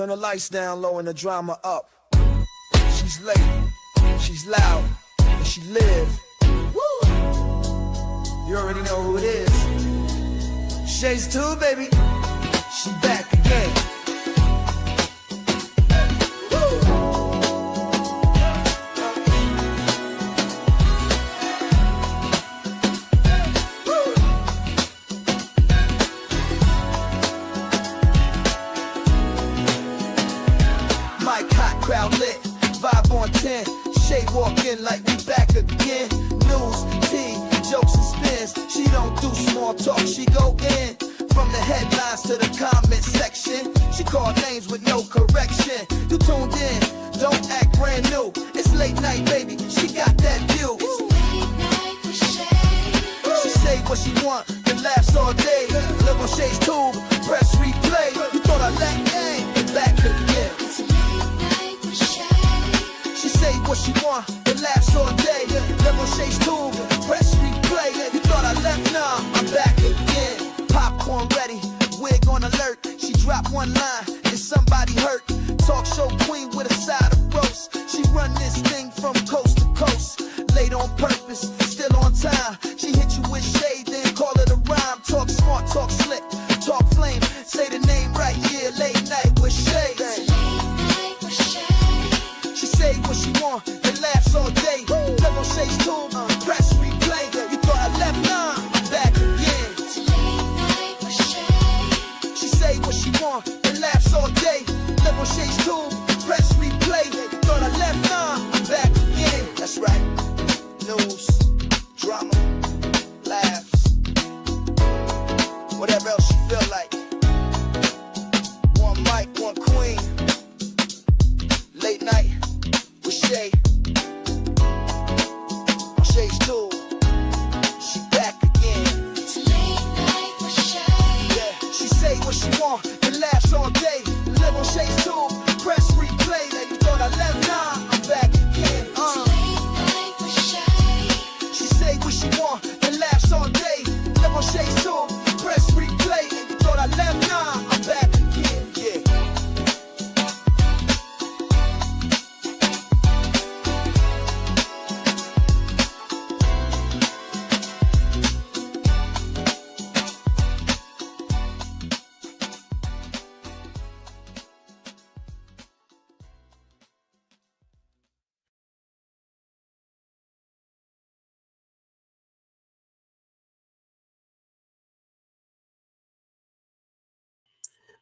Turn the lights down low and the drama up. She's late, she's loud, and she live. Woo! You already know who it is. Shades 2, baby. She back again. Crowd lit, vibe on 10. Shay walk in like we back again. News, tea, jokes and spins. She don't do small talk, she go in. From the headlines to the comment section. She call names with no correction. You tuned in, don't act brand new. It's late night, baby, she got that view. It's late night with Shay. She say what she want, and laughs all day. Live on Shay's tube, press replay. You thought I let and back again. Say what she want, and laughs all day. Live on Shay's tube, press replay. You thought I left, nah, I'm back again. Popcorn ready, wig on alert. She dropped one line, is somebody hurt? Talk show queen with a side of roast. She run this thing from coast to coast. Late on purpose, still on time. She hit you with shade, then call it a rhyme. Talk smart, talk slick, talk flame. Say the name right here, late night with Shay. Say what she want, and laughs all day. Live on Shay's tube, press replay. You thought I left, nah, I'm back again. It's late night with Shay. She say what she want, and laughs all day. Live on Shay's tube, press replay. You thought I left, nah, I'm back again. That's right. News, drama, laughs, whatever else you feel like. One mic, one queen. Late night. Shay, on Shay's too. She back again. It's late night with Shay. Yeah, she say what she want and laughs all day. Live on Shay's too. Press replay. That you thought I left, nah, I'm back again. It's late night with Shay. She say what she want and laughs all day. Live on Shay's too. Press replay. That you thought I left, nah, I'm back again. Yeah.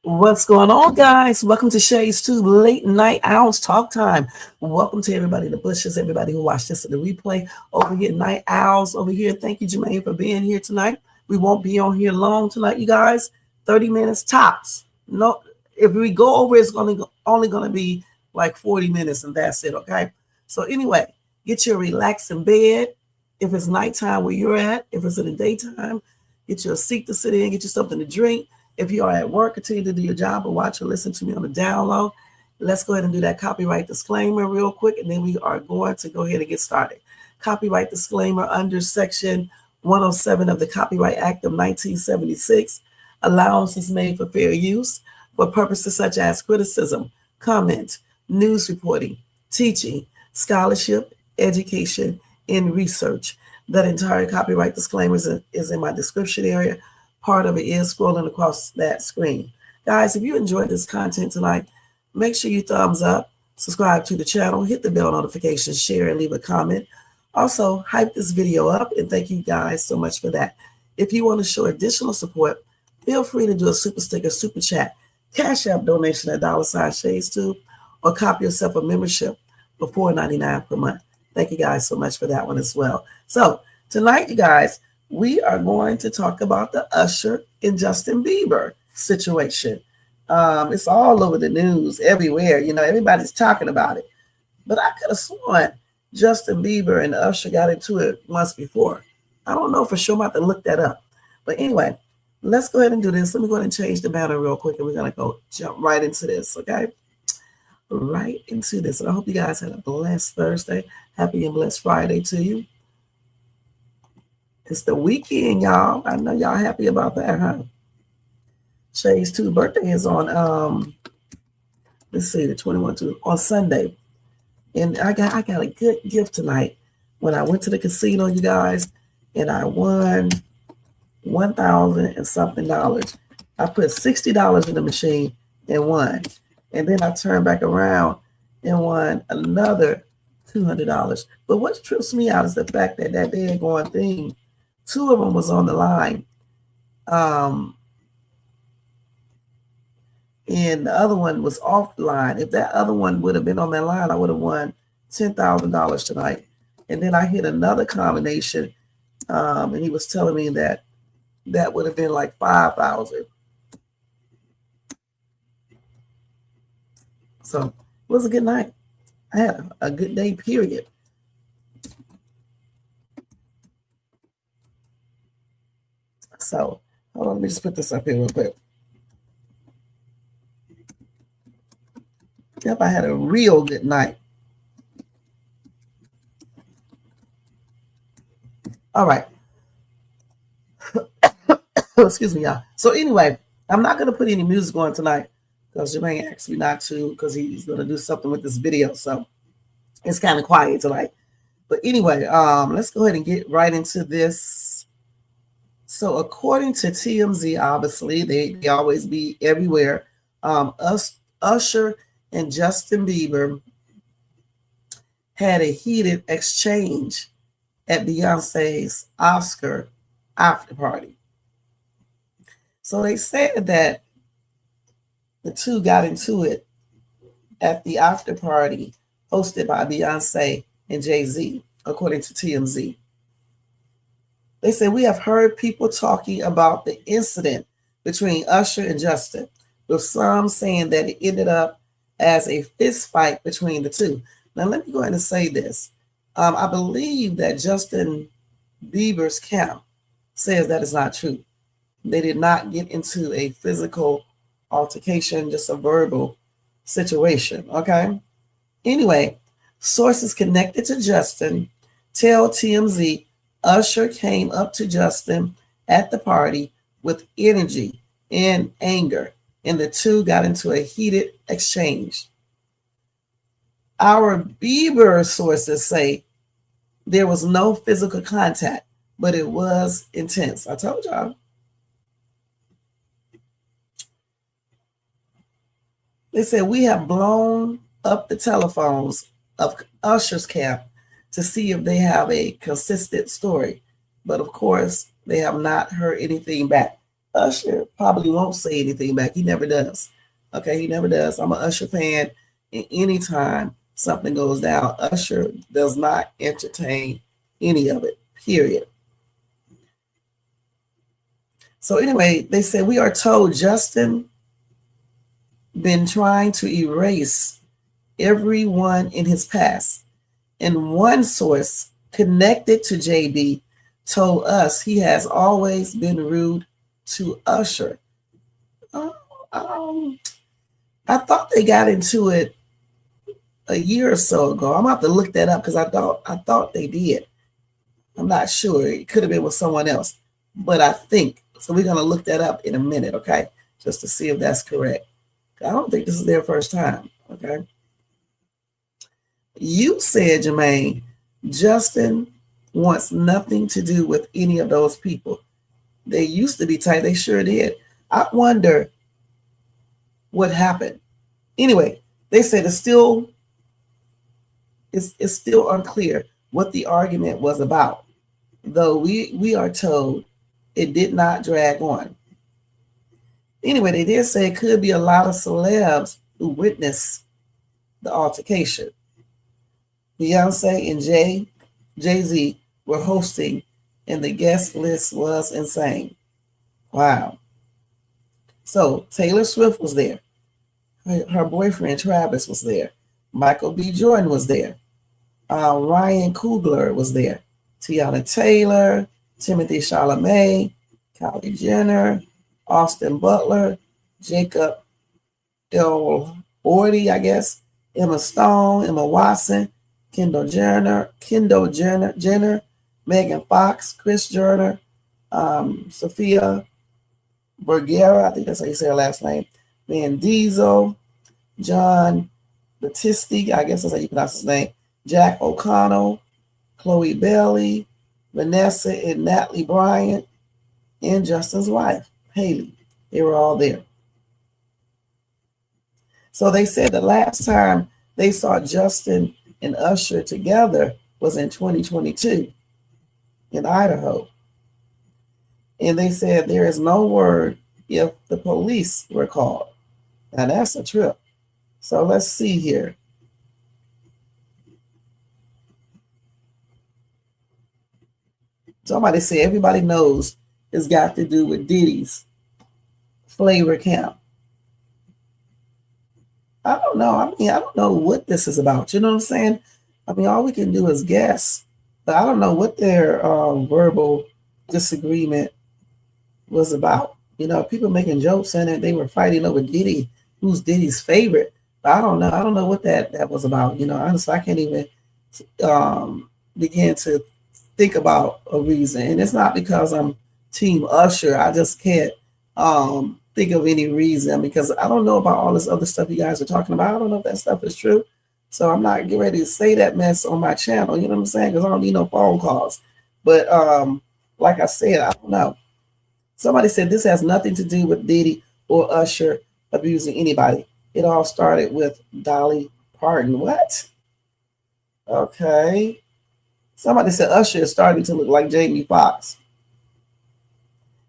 What's going on, guys? Welcome to Shay's Tube Late Night Owls Talk Time. Welcome to everybody in the bushes, everybody who watched this in the replay. Over here, Night Owls over here. Thank you, Jermaine, for being here tonight. We won't be on here long tonight, you guys. 30 minutes tops. No, if we go over, it's only going to be like 40 minutes, and that's it, okay? So anyway, get your relaxing bed. If it's nighttime where you're at, if it's in the daytime, get you a seat to sit in, get you something to drink. If you are at work, continue to do your job or watch or listen to me on the down low. Let's go ahead and do that copyright disclaimer real quick, and then we are going to go ahead and get started. Copyright disclaimer under Section 107 of the Copyright Act of 1976. Allowance is made for fair use for purposes such as criticism, comment, news reporting, teaching, scholarship, education, and research. That entire copyright disclaimer is in my description area. Part of it is scrolling across that screen. Guys, if you enjoyed this content tonight, make sure you thumbs up, subscribe to the channel, hit the bell notification, share, and leave a comment. Also, hype this video up, and thank you guys so much for that. If you want to show additional support, feel free to do a super sticker, super chat, Cash App donation at $ShadesTube, or copy yourself a membership for $4.99 per month. Thank you guys so much for that one as well. So tonight, you guys, we are going to talk about the Usher and Justin Bieber situation. It's all over the news everywhere. You know, everybody's talking about it. But I could have sworn Justin Bieber and Usher got into it once before. I don't know for sure. I'm about to look that up. But anyway, let's go ahead and do this. Let me go ahead and change the banner real quick, and we're going to jump right into this, okay? Right into this. And I hope you guys had a blessed Thursday. Happy and blessed Friday to you. It's the weekend, y'all. I know y'all happy about that, huh? Shay's 2 birthday is on let's see, the 21 to on Sunday. And I got a good gift tonight when I went to the casino, you guys, and I won 1,000 and something dollars. I put $60 in the machine and won. And then I turned back around and won another $200. But what trips me out is the fact that that daggone thing, two of them was on the line. And the other one was off the line. If that other one would have been on that line, I would have won $10,000 tonight. And then I hit another combination, and he was telling me that that would have been like 5,000. So it was a good night. I had a good day, period. So hold on, let me just put this up here real quick. Yep, I had a real good night. All right. Excuse me, y'all. So anyway, I'm not going to put any music on tonight because Jermaine asked me not to because he's going to do something with this video. So it's kind of quiet tonight. But anyway, let's go ahead and get right into this. So according to TMZ, obviously, they always be everywhere. Usher and Justin Bieber had a heated exchange at Beyonce's Oscar after party. So they said that the two got into it at the after party hosted by Beyonce and Jay-Z, according to TMZ. They said, we have heard people talking about the incident between Usher and Justin, with some saying that it ended up as a fist fight between the two. Now, let me go ahead and say this. I believe that Justin Bieber's camp says that is not true. They did not get into a physical altercation, just a verbal situation, okay? Anyway, sources connected to Justin tell TMZ Usher came up to Justin at the party with energy and anger, and the two got into a heated exchange. Our Bieber sources say there was no physical contact, but it was intense. I told y'all. They said, we have blown up the telephones of Usher's camp to see if they have a consistent story. But of course, they have not heard anything back. Usher probably won't say anything back. He never does. Okay, he never does. I'm an Usher fan. And anytime something goes down, Usher does not entertain any of it, period. So anyway, they said, we are told Justin been trying to erase everyone in his past. And one source connected to JB told us he has always been rude to Usher. I thought they got into it a year or so ago. I'm gonna have to look that up because I thought they did. I'm not sure. It could have been with someone else, but I think so. We're gonna look that up in a minute, okay? Just to see if that's correct. I don't think this is their first time, okay? You said, Jermaine, Justin wants nothing to do with any of those people. They used to be tight. They sure did. I wonder what happened. Anyway, they said it's still unclear what the argument was about, though we are told it did not drag on. Anyway, they did say it could be a lot of celebs who witnessed the altercation. Beyonce and Jay-Z were hosting, and the guest list was insane. Wow. So Taylor Swift was there. Her boyfriend Travis was there. Michael B. Jordan was there. Ryan Coogler was there. Tiana Taylor, Timothy Chalamet, Kylie Jenner, Austin Butler, Jacob Elordi, I guess, Emma Stone, Emma Watson, Kendall Jenner, Megan Fox, Chris Jenner, Sophia Vergara, I think that's how you say her last name, Van Diesel, John Battisti, I guess that's how you pronounce his name, Jack O'Connell, Chloe Bailey, Vanessa and Natalie Bryant, and Justin's wife, Haley. They were all there. So they said the last time they saw Justin and Usher together was in 2022 in Idaho. And they said there is no word if the police were called. Now that's a trip. So let's see here. Somebody said everybody knows it's got to do with Diddy's flavor camp. I don't know. I mean, I don't know what this is about. You know what I'm saying? I mean, all we can do is guess. But I don't know what their verbal disagreement was about. You know, people making jokes saying that they were fighting over Diddy, who's Diddy's favorite. But I don't know. I don't know what that was about. You know, honestly, I can't even begin to think about a reason. And it's not because I'm Team Usher. I just can't think of any reason because I don't know about all this other stuff you guys are talking about. I don't know if that stuff is true. So I'm not getting ready to say that mess on my channel. You know what I'm saying? Because I don't need no phone calls. But like I said, I don't know. Somebody said this has nothing to do with Diddy or Usher abusing anybody. It all started with Dolly Parton. What? Okay. Somebody said Usher is starting to look like Jamie Foxx.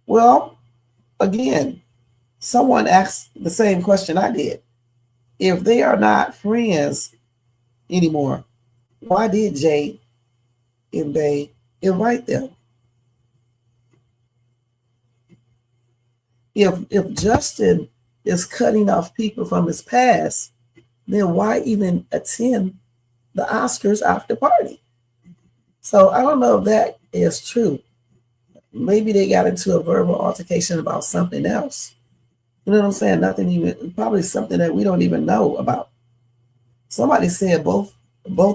Well, again, someone asked the same question I did. If they are not friends anymore, why did Jay and Bay invite them? If Justin is cutting off people from his past, then why even attend the Oscars after party? So I don't know if that is true. Maybe they got into a verbal altercation about something else. You know what I'm saying? Nothing even, probably something that we don't even know about. Somebody said both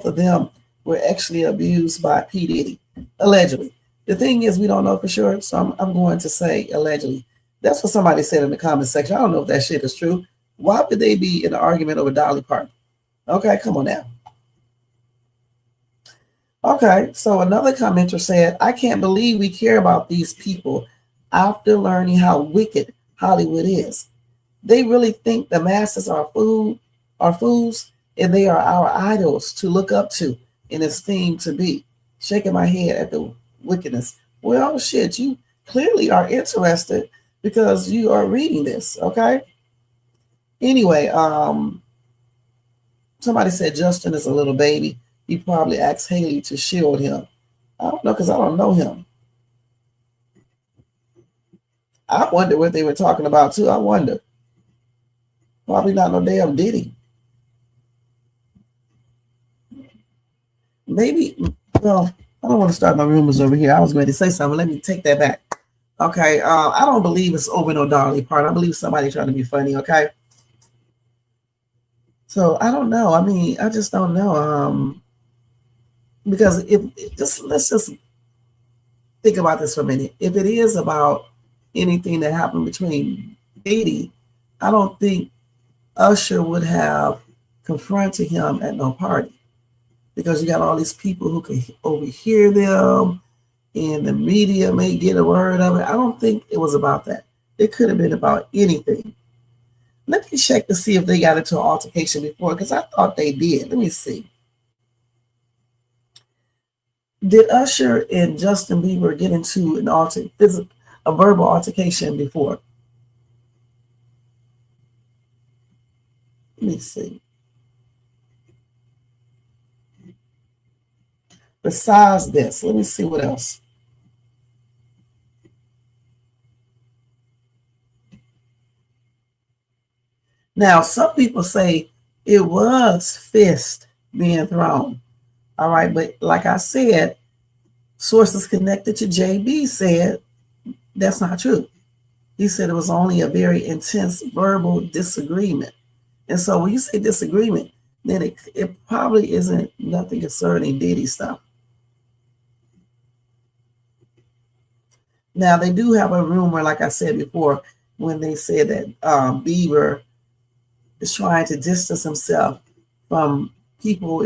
of them were actually abused by P. Diddy, allegedly. The thing is, we don't know for sure, so I'm going to say allegedly. That's what somebody said in the comment section. I don't know if that shit is true. Why would they be in an argument over Dolly Parton? Okay, come on now. Okay, so another commenter said, I can't believe we care about these people after learning how wicked Hollywood is. They really think the masses are fools, and they are our idols to look up to and esteem to be. Shaking my head at the wickedness. Well, shit, you clearly are interested because you are reading this, okay? Anyway, somebody said Justin is a little baby. He probably asked Haley to shield him. I don't know because I don't know him. I wonder what they were talking about too. I wonder. Probably not no damn Diddy. Maybe, well, I don't want to start my rumors over here. I was going to say something. Let me take that back. Okay, I don't believe it's over no Dolly Parton. I believe somebody trying to be funny, okay? So I don't know. I mean, I just don't know. Because let's just think about this for a minute. If it is about anything that happened between Diddy, I don't think Usher would have confronted him at no party. Because you got all these people who can overhear them, and the media may get a word of it. I don't think it was about that. It could have been about anything. Let me check to see if they got into an altercation before, because I thought they did. Let me see. Did Usher and Justin Bieber get into a verbal altercation before? Let me see. Besides this, let me see what else. Now, some people say it was fist being thrown. All right, but like I said, sources connected to JB said that's not true. He said it was only a very intense verbal disagreement. And so when you say disagreement, then it probably isn't nothing concerning Diddy stuff. Now, they do have a rumor, like I said before, when they said that Bieber is trying to distance himself from people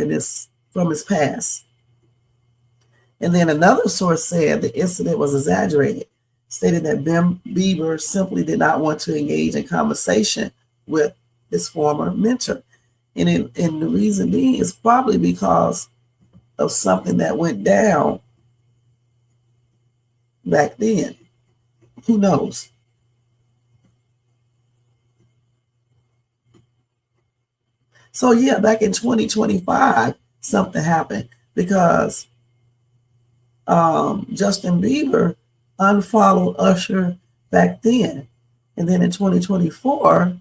from his past. And then another source said the incident was exaggerated, stating that Bieber simply did not want to engage in conversation with his former mentor. And the reason being is probably because of something that went down back then. Who knows? So yeah, back in 2025, something happened because Justin Bieber unfollowed Usher back then. And then in 2024,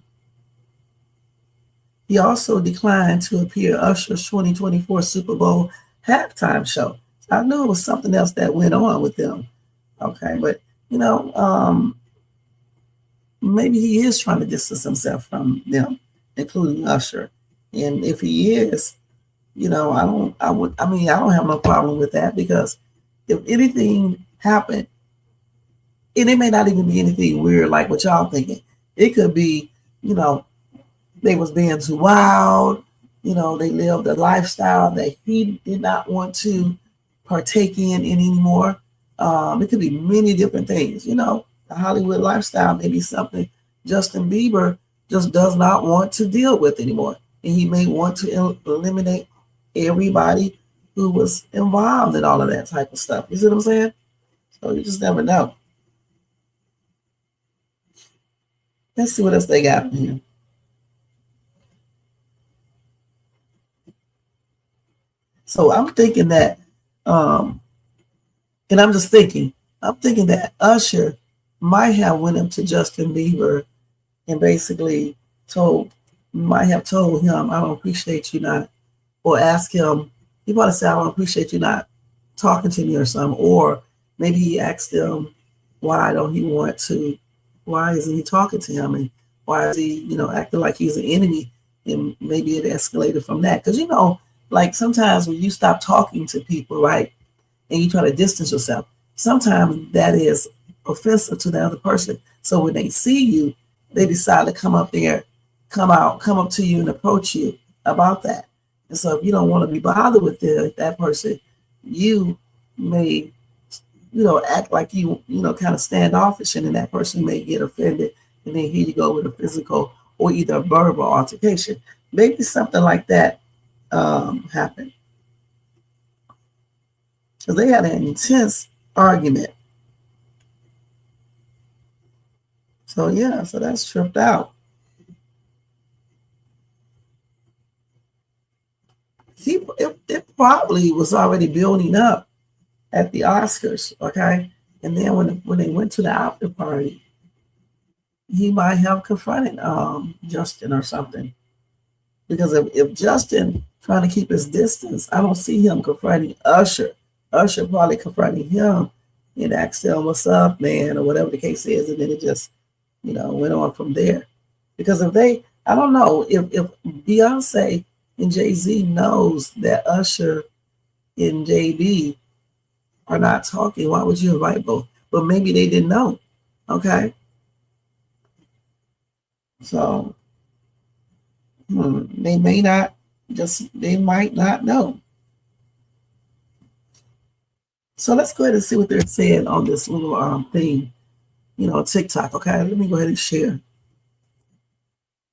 he also declined to appear at Usher's 2024 Super Bowl halftime show. So I knew it was something else that went on with them. Okay, but maybe he is trying to distance himself from them, including Usher. And if he is, I don't have no problem with that, because if anything happened, and it may not even be anything weird like what y'all thinking. It could be, they was being too wild, they lived a lifestyle that he did not want to partake in anymore. It could be many different things, the Hollywood lifestyle may be something Justin Bieber just does not want to deal with anymore. And he may want to eliminate everybody who was involved in all of that type of stuff. You see what I'm saying? So you just never know. Let's see what else they got in here. So I'm thinking that, and I'm thinking that Usher might have went up to Justin Bieber and basically might have told him, I don't appreciate you not, or ask him, he probably said, I don't appreciate you not talking to me or something. Or maybe he asked him, why isn't he talking to him? And why is he, acting like he's an enemy? And maybe it escalated from that. Because, like sometimes when you stop talking to people, right, and you try to distance yourself, sometimes that is offensive to the other person. So when they see you, they decide to come up to you and approach you about that. And so if you don't want to be bothered with that person, you may, act like you kind of standoffish, and then that person may get offended, and then here you go with a physical or either a verbal altercation. Maybe something like that happened. So they had an intense argument. So yeah, so that's tripped out. It probably was already building up at the Oscars, okay? And then when they went to the after party, he might have confronted Justin or something. Because if Justin trying to keep his distance, I don't see him confronting Usher. Usher probably confronting him and asked him, what's up, man, or whatever the case is, and then it just, went on from there. Because I don't know, if Beyonce and Jay-Z knows that Usher and JB are not talking, why would you invite both? But maybe they didn't know, okay? So they might not know. So let's go ahead and see what they're saying on this little thing, TikTok. Okay, let me go ahead and share.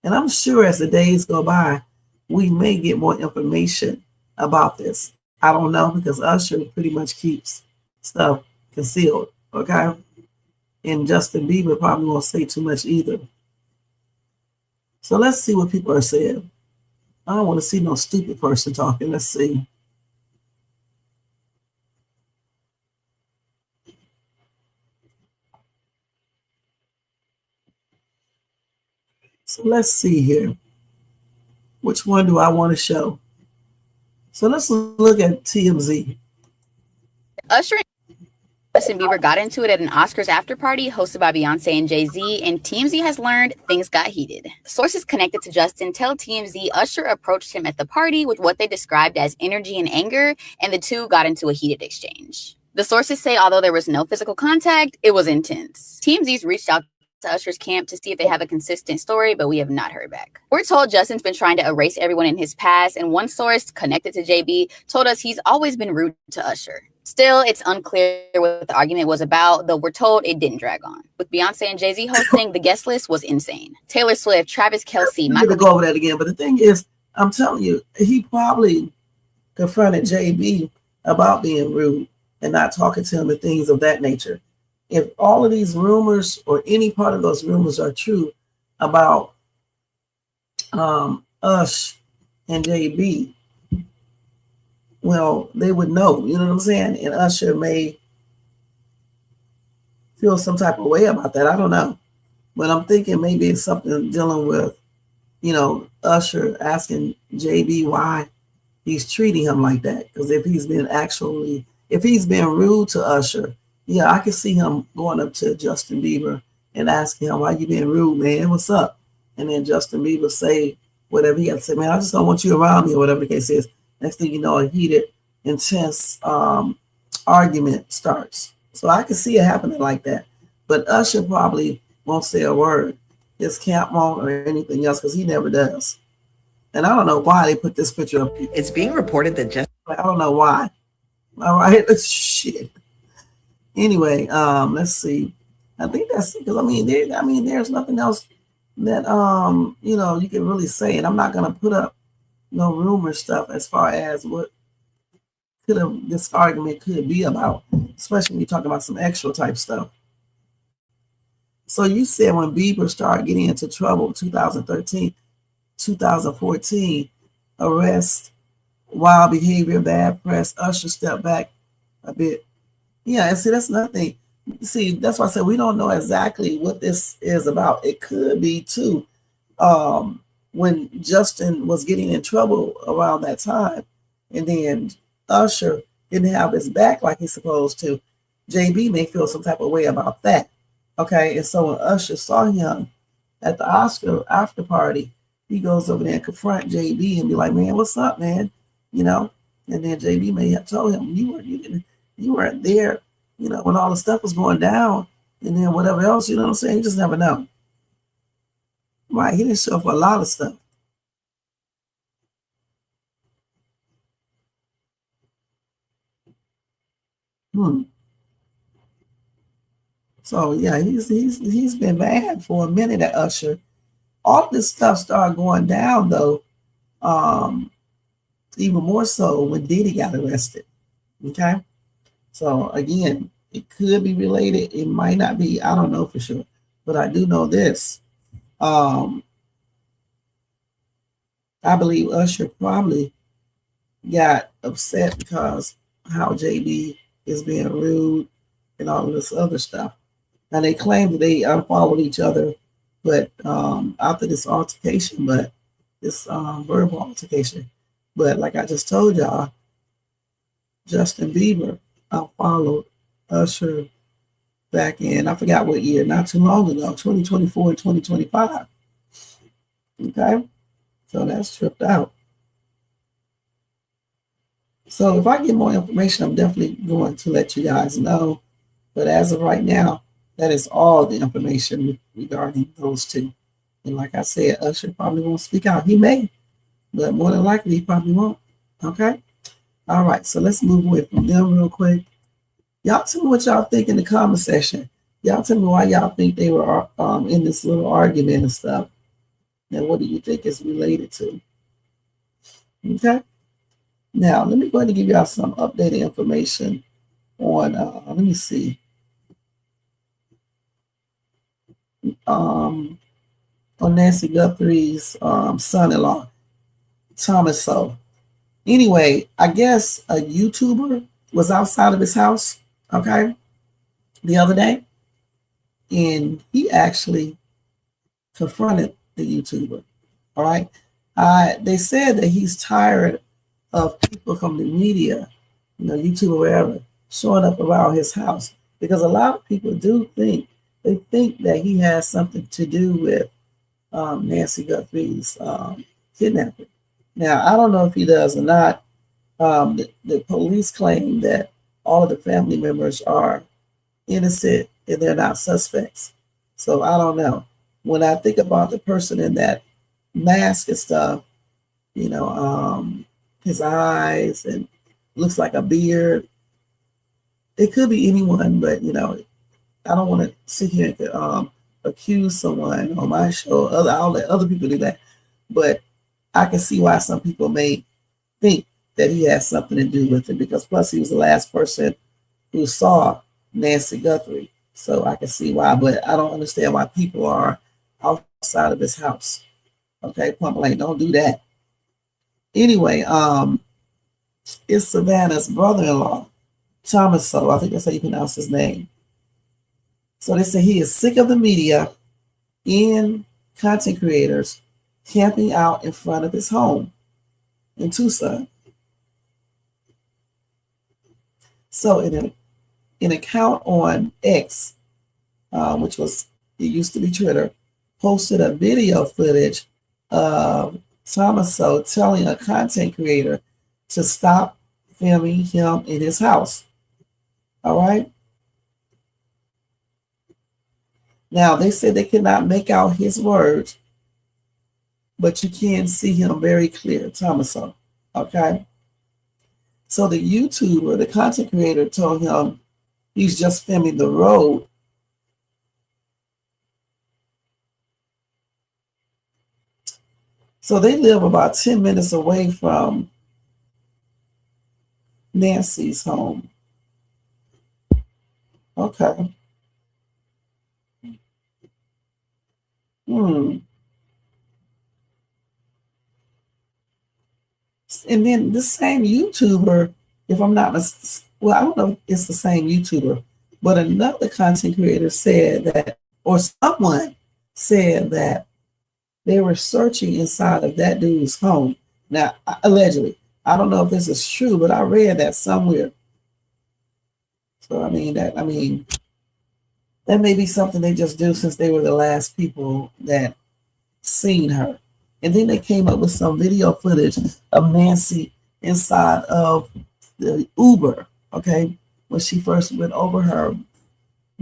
And I'm sure as the days go by, we may get more information about this. I don't know, because Usher pretty much keeps stuff concealed. Okay, and Justin Bieber probably won't say too much either. So let's see what people are saying. I don't want to see no stupid person talking. Let's see. So let's see here. Which one do I want to show? So let's look at TMZ. Usher and Justin Bieber got into it at an Oscars after party hosted by Beyonce and Jay-Z, and TMZ has learned things got heated. Sources connected to Justin tell TMZ Usher approached him at the party with what they described as energy and anger, and the two got into a heated exchange. The sources say although there was no physical contact, it was intense. TMZ's reached out to Usher's camp to see if they have a consistent story, but we have not heard back. We're told Justin's been trying to erase everyone in his past, and one source connected to JB told us he's always been rude to Usher. Still, it's unclear what the argument was about, though we're told it didn't drag on. With Beyonce and Jay-Z hosting, the guest list was insane. Taylor Swift, Travis Kelce, I'm gonna go over that again, but the thing is, I'm telling you, he probably confronted JB about being rude and not talking to him and things of that nature. If all of these rumors or any part of those rumors are true about Ush and JB, well, they would know, you know what I'm saying? And Usher may feel some type of way about that. I don't know. But I'm thinking maybe it's something dealing with, Usher asking JB why he's treating him like that. Because if he's been rude to Usher, yeah, I can see him going up to Justin Bieber and asking him, why you being rude, man? What's up? And then Justin Bieber say whatever he got to say, man, I just don't want you around me, or whatever the case is. Next thing you know, a heated, intense argument starts. So I can see it happening like that. But Usher probably won't say a word. His camp won't or anything else, because he never does. And I don't know why they put this picture up. It's being reported that just I don't know why. All right, shit. Anyway, let's see. I think that's because there's nothing else that you can really say, and I'm not gonna put up no rumor stuff as far as what this argument could be about, especially when you're talking about some extra type stuff. So you said when Bieber started getting into trouble, 2013, 2014, arrest, wild behavior, bad press, Usher stepped back a bit. Yeah, and see, that's nothing. See, that's why I said we don't know exactly what this is about. It could be too. When Justin was getting in trouble around that time, and then Usher didn't have his back like he's supposed to, JB may feel some type of way about that. Okay, and so when Usher saw him at the Oscar after party, he goes over there and confront JB and be like, man, what's up, man? And then JB may have told him, you weren't there, when all the stuff was going down, and then whatever else, you know what I'm saying? You just never know. Right, he didn't show for a lot of stuff. So yeah, he's been bad for a minute at Usher. All this stuff started going down though, even more so when Diddy got arrested. Okay, so again, it could be related. It might not be. I don't know for sure, but I do know this. I believe Usher probably got upset because how JB is being rude and all of this other stuff. Now they claim that they unfollowed each other, but after this altercation, but this verbal altercation. But like I just told y'all, Justin Bieber unfollowed Usher back in, I forgot what year, not too long ago, 2024 and 2025. Okay, so that's tripped out. So if I get more information, I'm definitely going to let you guys know. But as of right now, that is all the information regarding those two. And like I said, Usher probably won't speak out. He may, but more than likely, he probably won't. Okay? All right, so let's move away from them real quick. Y'all tell me what y'all think in the comment section. Y'all tell me why y'all think they were in this little argument and stuff. And what do you think it's related to? Okay? Now, let me go ahead and give y'all some updated information on, let me see. On Nancy Guthrie's son-in-law, Thomas. So anyway, I guess a YouTuber was outside of his house, okay, the other day, and he actually confronted the YouTuber. All right. They said that he's tired of people from the media, YouTube or wherever, showing up around his house, because a lot of people do think that he has something to do with Nancy Guthrie's kidnapping. Now, I don't know if he does or not. The police claim that all of the family members are innocent and they're not suspects. So I don't know. When I think about the person in that mask and stuff, you know, his eyes and looks like a beard. It could be anyone, but I don't want to sit here and accuse someone on my show. I'll let other people do that. But I can see why some people may think that he has something to do with it, because plus he was the last person who saw Nancy Guthrie. So I can see why, but I don't understand why people are outside of his house. Okay, point blank, don't do that. Anyway, it's Savannah's brother-in-law, Thomas. So I think that's how you pronounce his name. So they say he is sick of the media and content creators camping out in front of his home in Tucson. So in an account on X, which it used to be Twitter, posted a video footage of Thomaso telling a content creator to stop filming him in his house. All right. Now they said they cannot make out his words, but you can see him very clear, Thomaso. Okay. So the YouTuber, the content creator, told him he's just filming the road. So they live about 10 minutes away from Nancy's home. Okay. And then this same YouTuber, if I'm not well, I don't know if it's the same YouTuber, but another content creator said that, or someone said that they were searching inside of that dude's home. Now, allegedly, I don't know if this is true, but I read that somewhere. So that may be something they just do, since they were the last people that seen her. And then they came up with some video footage of Nancy inside of the Uber, okay, when she first went over her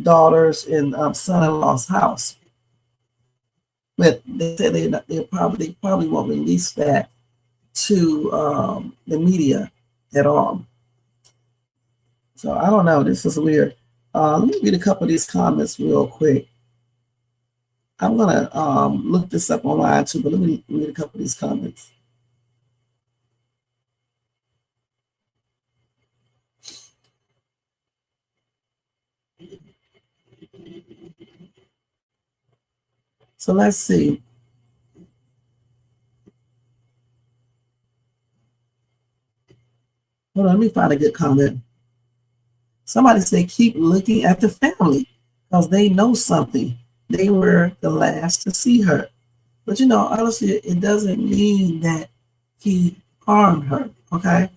daughter's and son-in-law's house. But they said they probably won't release that to the media at all. So I don't know. This is weird. Let me read a couple of these comments real quick. I'm gonna look this up online too, but let me read a couple of these comments. So let's see. Hold on, let me find a good comment. Somebody said, keep looking at the family because they know something. They were the last to see her. But honestly, it doesn't mean that he harmed her, okay?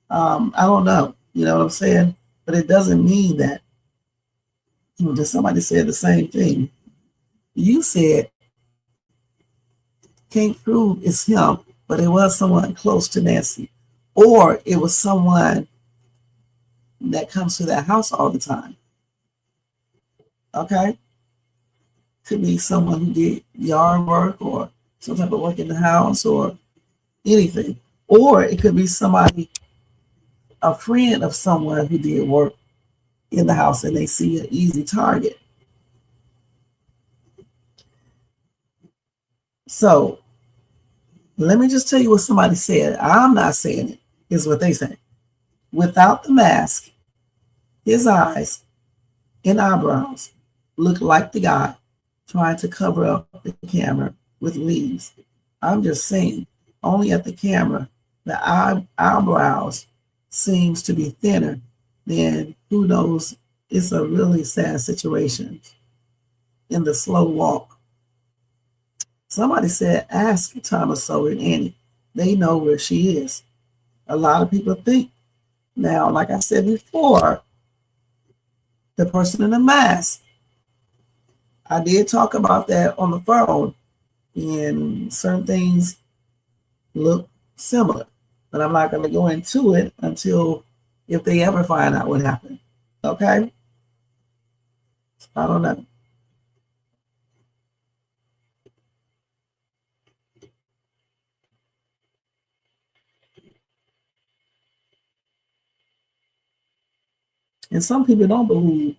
I don't know, you know what I'm saying? But it doesn't mean that. Somebody said the same thing. You said, can't prove it's him, but it was someone close to Nancy. Or it was someone that comes to that house all the time. Okay? Could be someone who did yard work or some type of work in the house or anything. Or it could be somebody, a friend of someone who did work in the house and they see an easy target. So let me just tell you what somebody said. I'm not saying it, is what they say. Without the mask, his eyes and eyebrows look like the guy trying to cover up the camera with leaves. I'm just saying, only at the camera, the eyebrows seems to be thinner. Then who knows? It's a really sad situation in the slow walk. Somebody said, ask Thomaso and Annie. They know where she is. A lot of people think. Now, like I said before, the person in the mask, I did talk about that on the phone, and certain things look similar. But I'm not going to go into it until if they ever find out what happened. Okay? I don't know. And some people don't believe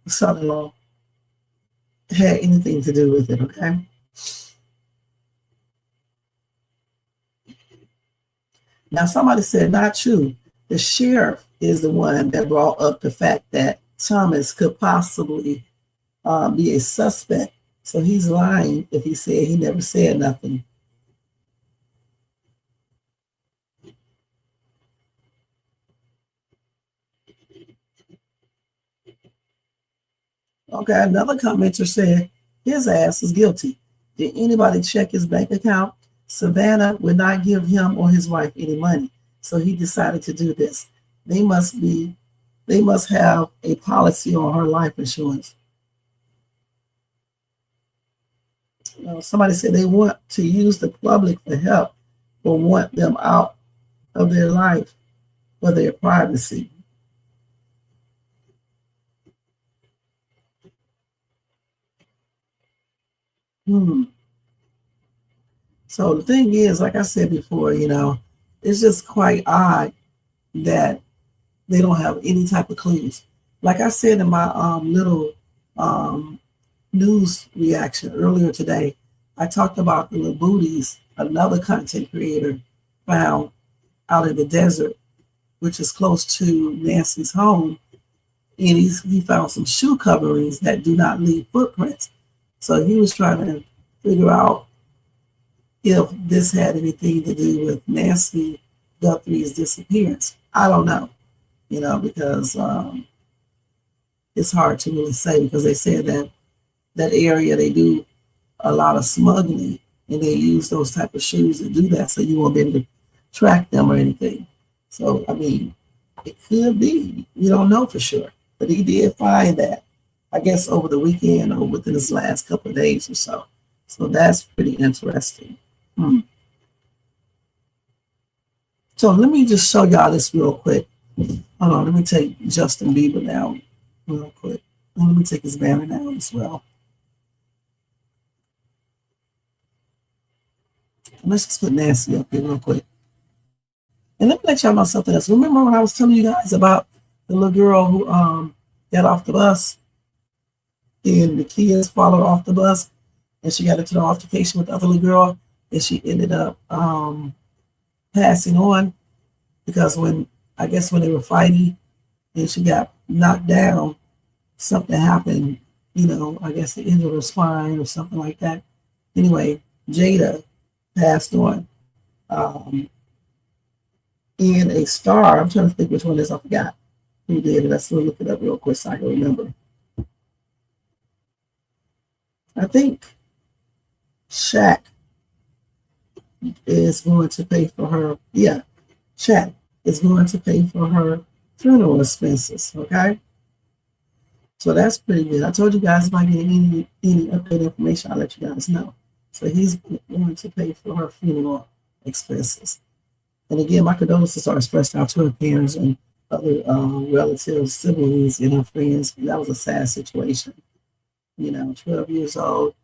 son-in-law had anything to do with it, okay? Now, somebody said, not true. The sheriff is the one that brought up the fact that Thomas could possibly be a suspect. So he's lying if he said he never said nothing. Okay, another commenter said his ass is guilty. Did anybody check his bank account? Savannah would not give him or his wife any money, so he decided to do this. They must have a policy on her life insurance. Somebody said they want to use the public for help or want them out of their life for their privacy. So the thing is, like I said before, it's just quite odd that they don't have any type of clues. Like I said in my little news reaction earlier today, I talked about the little booties another content creator found out in the desert, which is close to Nancy's home. And he found some shoe coverings that do not leave footprints. So he was trying to figure out if this had anything to do with Nancy Guthrie's disappearance. I don't know, because it's hard to really say, because they said that area they do a lot of smuggling and they use those type of shoes to do that, so you won't be able to track them or anything. So, I mean, it could be. We don't know for sure. But he did find that, I guess, over the weekend or within this last couple of days or so. So that's pretty interesting. So let me just show y'all this real quick. Hold on, let me take Justin Bieber down real quick. And let me take his banner down as well. And let's just put Nancy up here real quick. And let me let y'all know something else. Remember when I was telling you guys about the little girl who got off the bus and the kids followed off the bus and she got into an altercation with the other little girl and she ended up passing on because when they were fighting and she got knocked down, something happened, I guess it injured her spine or something like that. Anyway, Jada passed on. In a star, I'm trying to think which one it is, I forgot who did it. Let's look it up real quick so I can remember. I think Shaq is going to pay for her. Yeah, Shaq is going to pay for her funeral expenses. Okay, so that's pretty good. I told you guys if I get any updated information, I'll let you guys know. So he's going to pay for her funeral expenses. And again, my condolences are expressed out to her parents and other relatives, siblings, and her friends. That was a sad situation. 12 years old.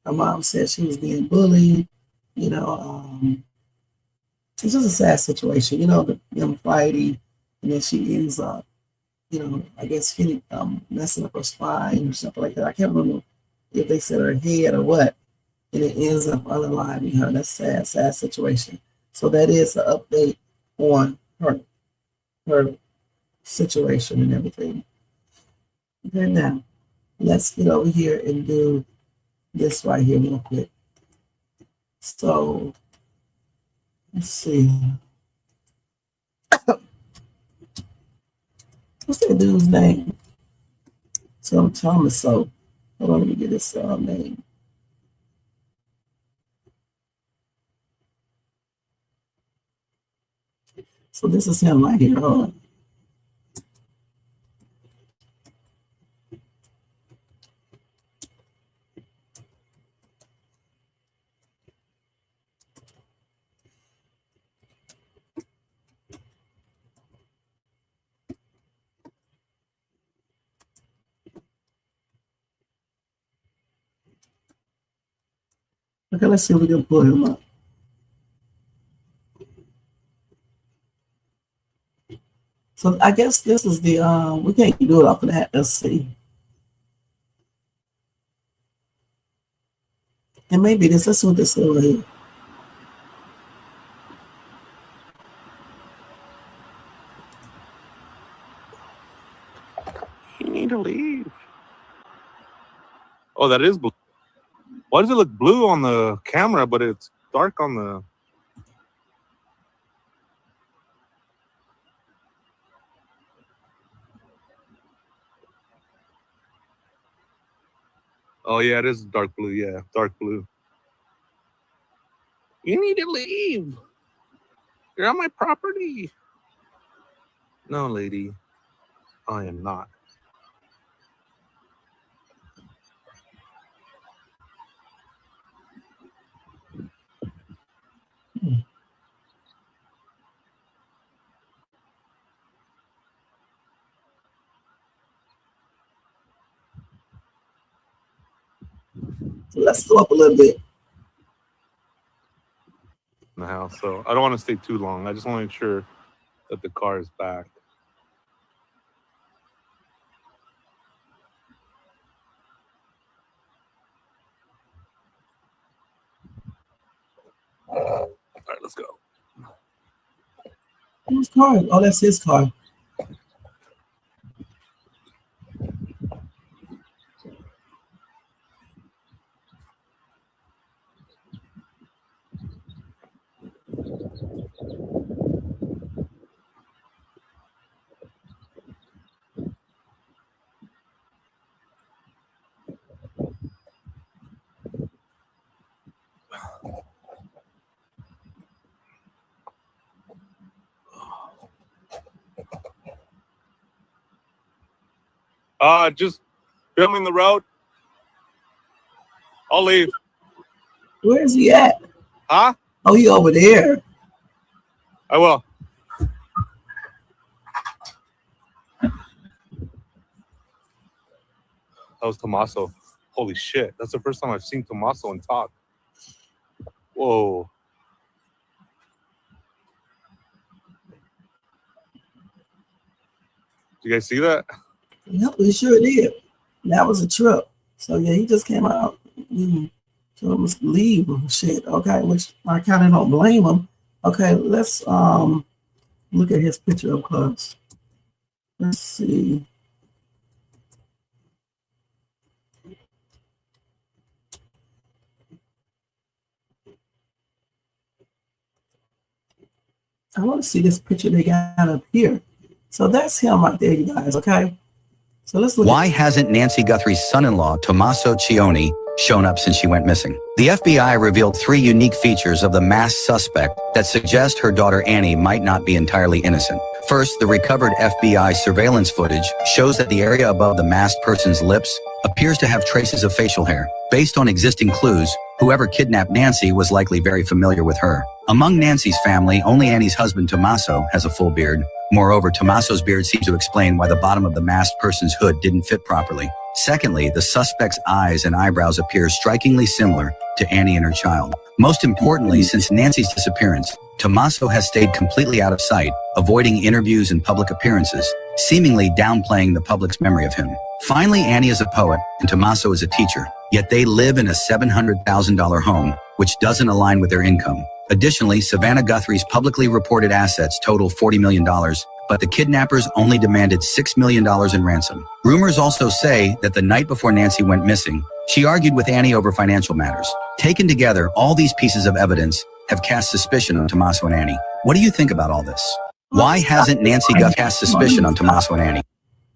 Her mom said she was being bullied. It's just a sad situation. Them fighting, and then she ends up, I guess hitting, messing up her spine or something like that. I can't remember if they said her head or what, and it ends up unaliving her. That's sad, sad situation. So that is an update on her situation and everything. Okay, now let's get over here and do this right here real quick. So let's see. What's that dude's name? Some Thomas. So hold on, let me get this name. So this is him right here. Hold on. Okay, let's see if we can pull him up. So I guess this is the we can't do it off of that. Let's see. And maybe this. Let's see what this is over here. You need to leave. Oh, that is blue. Why does it look blue on the camera, but it's dark on the... Oh, yeah, it is dark blue. Yeah, dark blue. You need to leave. You're on my property. No, lady. I am not. So let's go up a little bit. In the house, so I don't want to stay too long. I just want to make sure that the car is back. All right, let's go. Whose car? Oh, that's his car. Just filming the road. I'll leave. Where is he at? Huh? Oh, he over there. I will. That was Tommaso. Holy shit. That's the first time I've seen Tommaso and talk. Whoa. Did you guys see that? Yep, we sure did. That was a trip. So yeah, he just came out. So him leave shit. Okay, which I kind of don't blame him. Okay, let's look at his picture up close. Let's see. I want to see this picture they got up here. So that's him right there, you guys. Okay. So let's look. Why hasn't Nancy Guthrie's son-in-law, Tommaso Cioni, shown up since she went missing? The FBI revealed 3 unique features of the masked suspect that suggest her daughter Annie might not be entirely innocent. First, the recovered FBI surveillance footage shows that the area above the masked person's lips appears to have traces of facial hair. Based on existing clues, whoever kidnapped Nancy was likely very familiar with her. Among Nancy's family, only Annie's husband Tommaso has a full beard. Moreover, Tommaso's beard seems to explain why the bottom of the masked person's hood didn't fit properly. Secondly, the suspect's eyes and eyebrows appear strikingly similar to Annie and her child. Most importantly, since Nancy's disappearance, Tommaso has stayed completely out of sight, avoiding interviews and public appearances, seemingly downplaying the public's memory of him. Finally, Annie is a poet and Tommaso is a teacher, yet they live in a $700,000 home, which doesn't align with their income. Additionally, Savannah Guthrie's publicly reported assets total $40 million, but the kidnappers only demanded $6 million in ransom. Rumors also say that the night before Nancy went missing, she argued with Annie over financial matters. Taken together, all these pieces of evidence have cast suspicion on Tommaso and Annie. What do you think about all this? Why hasn't Nancy Guthrie cast suspicion on Tommaso and Annie?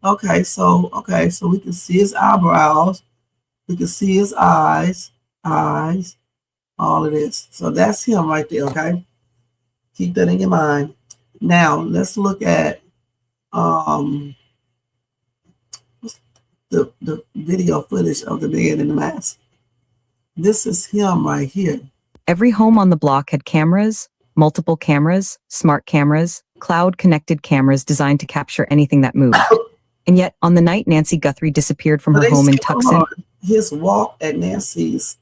Okay, so we can see his eyebrows, we can see his eyes, all of this. So that's him right there, okay? Keep that in your mind. Now let's look at the video footage of the man in the mask. This is him right here. Every home on the block had cameras, multiple cameras, smart cameras, cloud-connected cameras designed to capture anything that moved. And yet, on the night Nancy Guthrie disappeared from her home in Tucson, his walk at Nancy's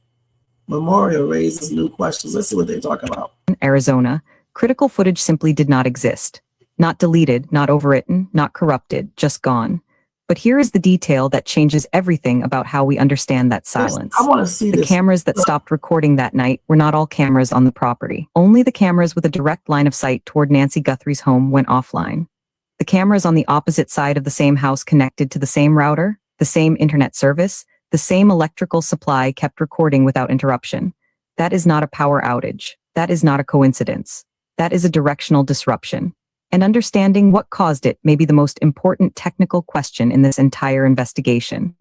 memorial raises new questions. Let's see what they talk about. Arizona, critical footage simply did not exist. Not deleted, not overwritten, not corrupted, just gone. But here is the detail that changes everything about how we understand that silence. I want to see The this. cameras that stopped recording that night were not all cameras on the property. Only the cameras with a direct line of sight toward Nancy Guthrie's home went offline. The cameras on the opposite side of the same house connected to the same router, the same internet service, the same electrical supply kept recording without interruption. That is not a power outage. That is not a coincidence. That is a directional disruption. And understanding what caused it may be the most important technical question in this entire investigation.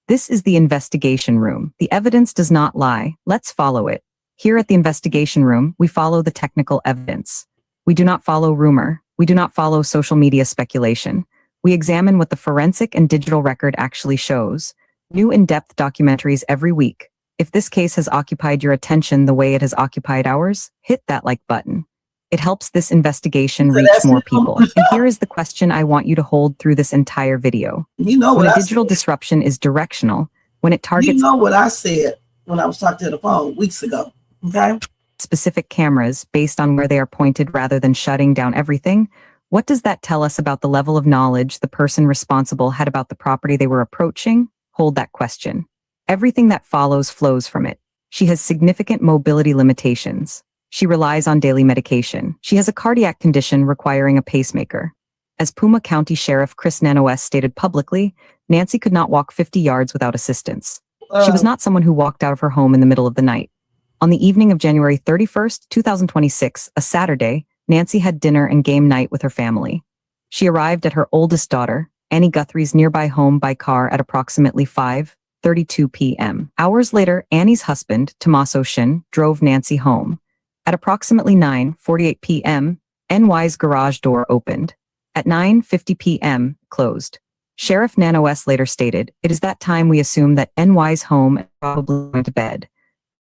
This is the investigation room. The evidence does not lie. Let's follow it. Here at the investigation room, we follow the technical evidence. We do not follow rumor. We do not follow social media speculation. We examine what the forensic and digital record actually shows. New in-depth documentaries every week. If this case has occupied your attention the way it has occupied ours, hit that like button. It helps this investigation reach more people. And here is the question I want you to hold through this entire video. You know When what a I digital said. disruption is directional, when it You targets know what I said when I was talking to the phone weeks ago. Okay. specific cameras based on where they are pointed rather than shutting down everything, what does that tell us about the level of knowledge the person responsible had about the property they were approaching? Hold that question. Everything that follows flows from it. She has significant mobility limitations. She relies on daily medication. She has a cardiac condition requiring a pacemaker. As Puma County Sheriff Chris Nanowes stated publicly, Nancy could not walk 50 yards without assistance. She was not someone who walked out of her home in the middle of the night. On the evening of January 31st, 2026, a Saturday, Nancy had dinner and game night with her family. She arrived at her oldest daughter, Annie Guthrie's nearby home by car at approximately 5:32 p.m. Hours later, Annie's husband, Tommaso Shin, drove Nancy home. At approximately 9:48 p.m., NY's garage door opened. At 9:50 p.m., closed. Sheriff Nanowes later stated, "It is that time we assume that NY's home probably went to bed."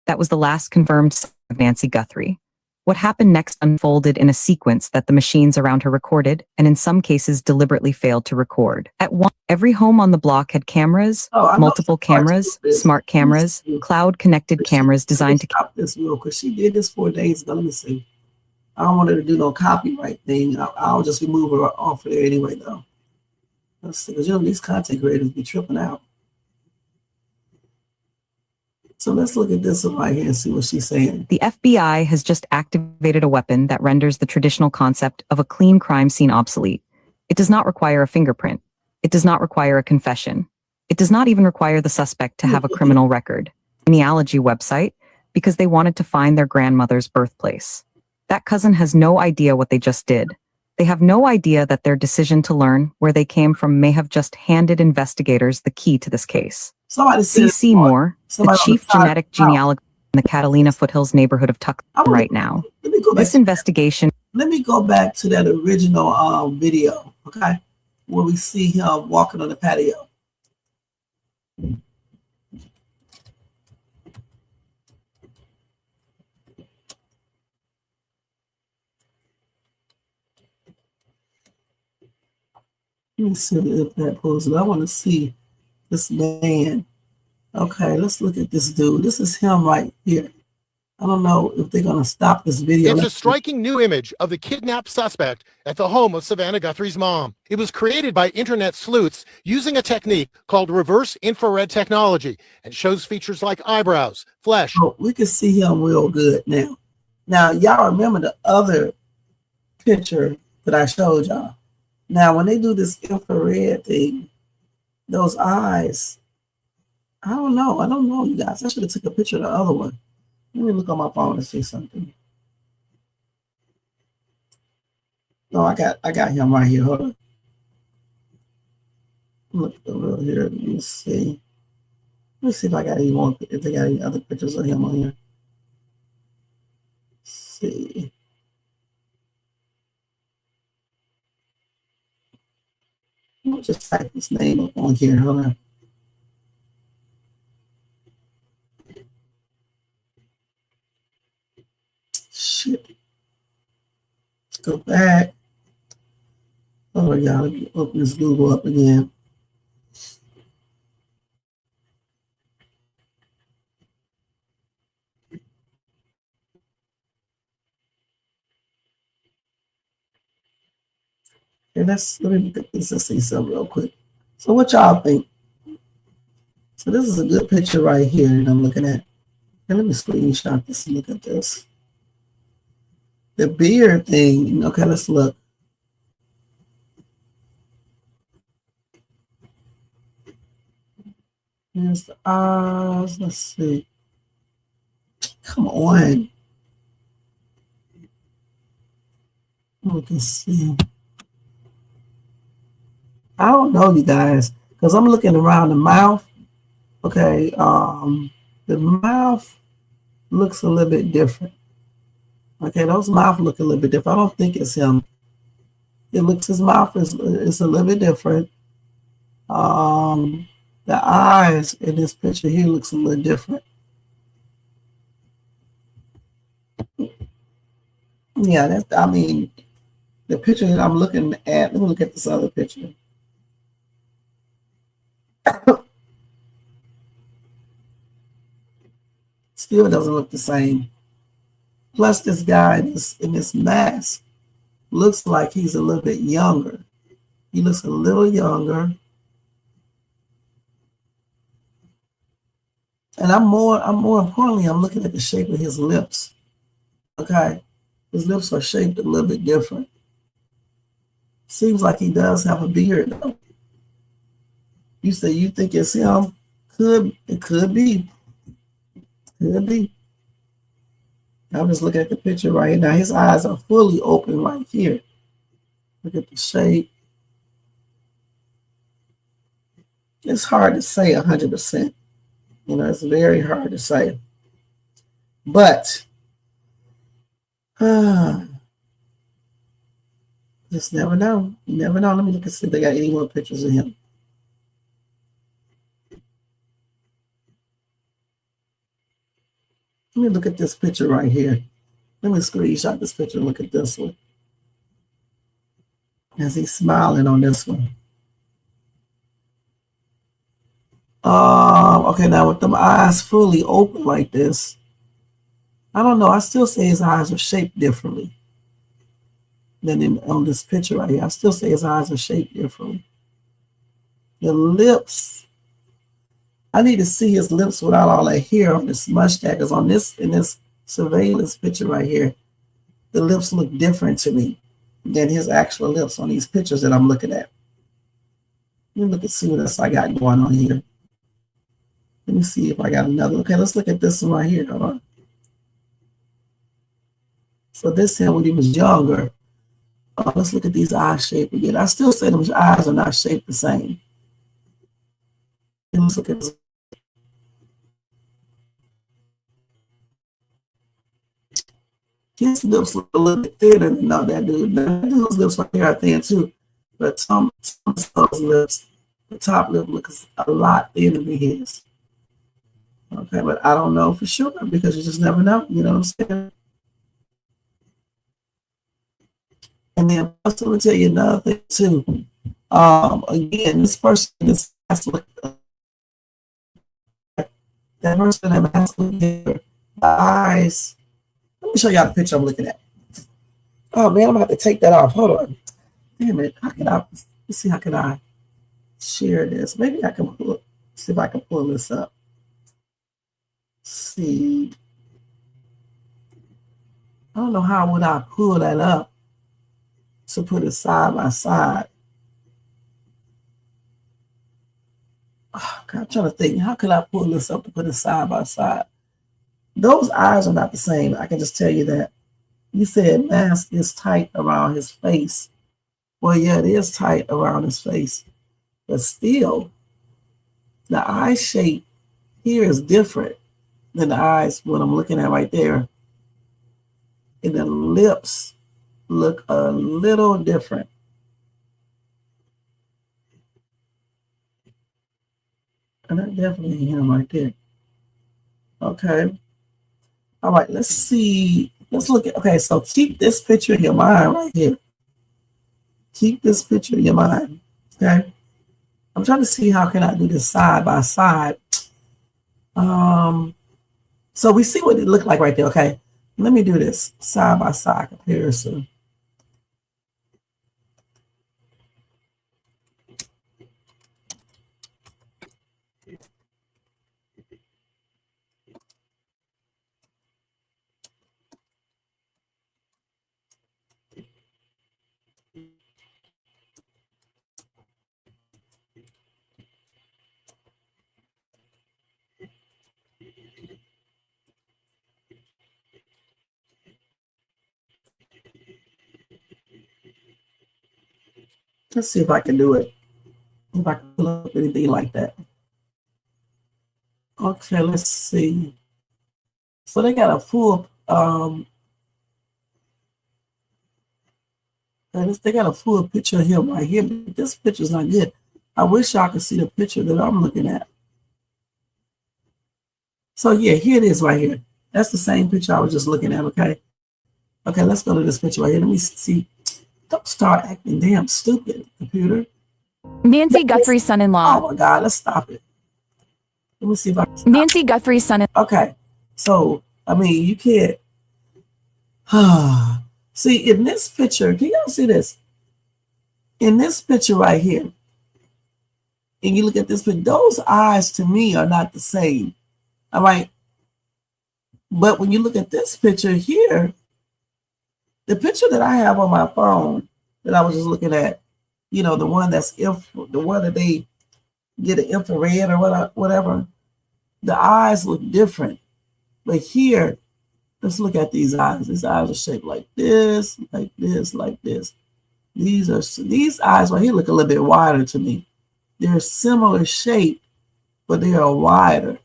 That was the last confirmed sign of Nancy Guthrie. What happened next unfolded in a sequence that the machines around her recorded, and in some cases deliberately failed to record. At one, every home on the block had cameras, multiple cameras, smart cameras, cloud-connected cameras designed to stop this real quick. She did this 4 days ago. Let me see. I don't want her to do no copyright thing. I'll just remove her off of there anyway, though. Let's see, because these content creators be tripping out. So let's look at this one right here and see what she's saying. The FBI has just activated a weapon that renders the traditional concept of a clean crime scene obsolete. It does not require a fingerprint. It does not require a confession. It does not even require the suspect to have a criminal record. Genealogy website, because they wanted to find their grandmother's birthplace. That cousin has no idea what they just did. They have no idea that their decision to learn where they came from may have just handed investigators the key to this case. Somebody said C.C. Moore, the chief genetic genealogist in the Catalina Foothills neighborhood of Tucson right now. This investigation. Let me go back to that original video, okay, where we see him walking on the patio. Let me see if that pulls it. I want to see this man. Okay, let's look at this dude. This is him right here. I don't know if they're going to stop this video. It's a striking new image of the kidnapped suspect at the home of Savannah Guthrie's mom. It was created by internet sleuths using a technique called reverse infrared technology and shows features like eyebrows, flesh. Oh, we can see him real good now. Now, y'all remember the other picture that I showed y'all. Now, when they do this infrared thing, those eyes, I don't know, you guys. I should have took a picture of the other one. Let me look on my phone and see something. No, I got him right here. Hold on. Look over here. Let me see. Let me see if I got any more. If they got any other pictures of him on here. Let's see. Let me just type his name up on here. Hold on. Shit. Let's go back. Oh, y'all, let me open this Google up again. Okay, let me look at this and see something real quick. So what y'all think? So this is a good picture right here that I'm looking at. And let me screenshot this and look at this. The beard thing, okay, let's look. Here's the eyes, let's see. Come on. We can see. I don't know, you guys, because I'm looking around the mouth. Okay, the mouth looks a little bit different. Okay, those mouth look a little bit different. I don't think it's him. His mouth is a little bit different. The eyes in this picture here looks a little different. Yeah, the picture that I'm looking at, let me look at this other picture. Still doesn't look the same. Plus, this guy in this mask looks like he's a little bit younger. He looks a little younger. And I'm more importantly, I'm looking at the shape of his lips. Okay. His lips are shaped a little bit different. Seems like he does have a beard though. You say you think it's him? It could be. Could be. I'm just looking at the picture right now. His eyes are fully open right here. Look at the shape. It's hard to say 100%. You know, it's very hard to say. But just never know. You never know. Let me look and see if they got any more pictures of him. Let me look at this picture right here. Let me screenshot this picture and look at this one. As he's smiling on this one. Okay, now with them eyes fully open like this, I don't know. I still say his eyes are shaped differently than on this picture right here. I still say his eyes are shaped differently. The lips, I need to see his lips without all that hair on this mustache. Because in this surveillance picture right here, the lips look different to me than his actual lips on these pictures that I'm looking at. Let me look and see what else I got going on here. Let me see if I got another. Okay, let's look at this one right here. Hold on. So this him when he was younger. Let's look at these eye shape again. I still say those eyes are not shaped the same. And let's look at this. His lips look a little bit thinner than that dude. That dude's lips right here are thin too. But some of those lips, the top lip looks a lot thinner than his. Okay, but I don't know for sure because you just never know. You know what I'm saying? And then I'm going to tell you another thing too. Again, this person is that person has the eyes. Let me show y'all the picture I'm looking at. Oh man, I'm about to take that off. Hold on. Damn it. Let's see how can I share this. Maybe I can see if I can pull this up. See. I don't know how would I pull that up to put it side by side. Oh, God, I'm trying to think. How could I pull this up to put it side by side? Those eyes are not the same. I can just tell you that. You said mask is tight around his face. Well, yeah, it is tight around his face. But still, the eye shape here is different than the eyes what I'm looking at right there. And the lips look a little different. And that definitely him right there. Okay. All right, let's see. Let's look at, okay, so keep this picture in your mind right here. Keep this picture in your mind, okay? I'm trying to see how can I do this side by side. So we see what it looked like right there, okay? Let me do this side by side comparison. Let's see if I can do it. If I can pull up anything like that. Okay, let's see. So they got a full they got a full picture of him right here, but this picture's not good. I wish y'all could see the picture that I'm looking at. So yeah, here it is right here. That's the same picture I was just looking at, okay? Okay, let's go to this picture right here. Let me see. Don't start acting damn stupid, computer. Nancy Guthrie's son-in-law. Oh my God, let's stop it. Let me see if I can stop. Nancy Guthrie's son. Okay, so, I mean, you can't. See, in this picture, can y'all see this? In this picture right here, and you look at this picture, those eyes to me are not the same. All right. But when you look at this picture here, the picture that I have on my phone that I was just looking at, you know, the one that's the one that they get an infrared or whatever, the eyes look different. But here, let's look at these eyes. These eyes are shaped like this, like this, like this. These eyes right here look a little bit wider to me. They're similar shape, but they are wider.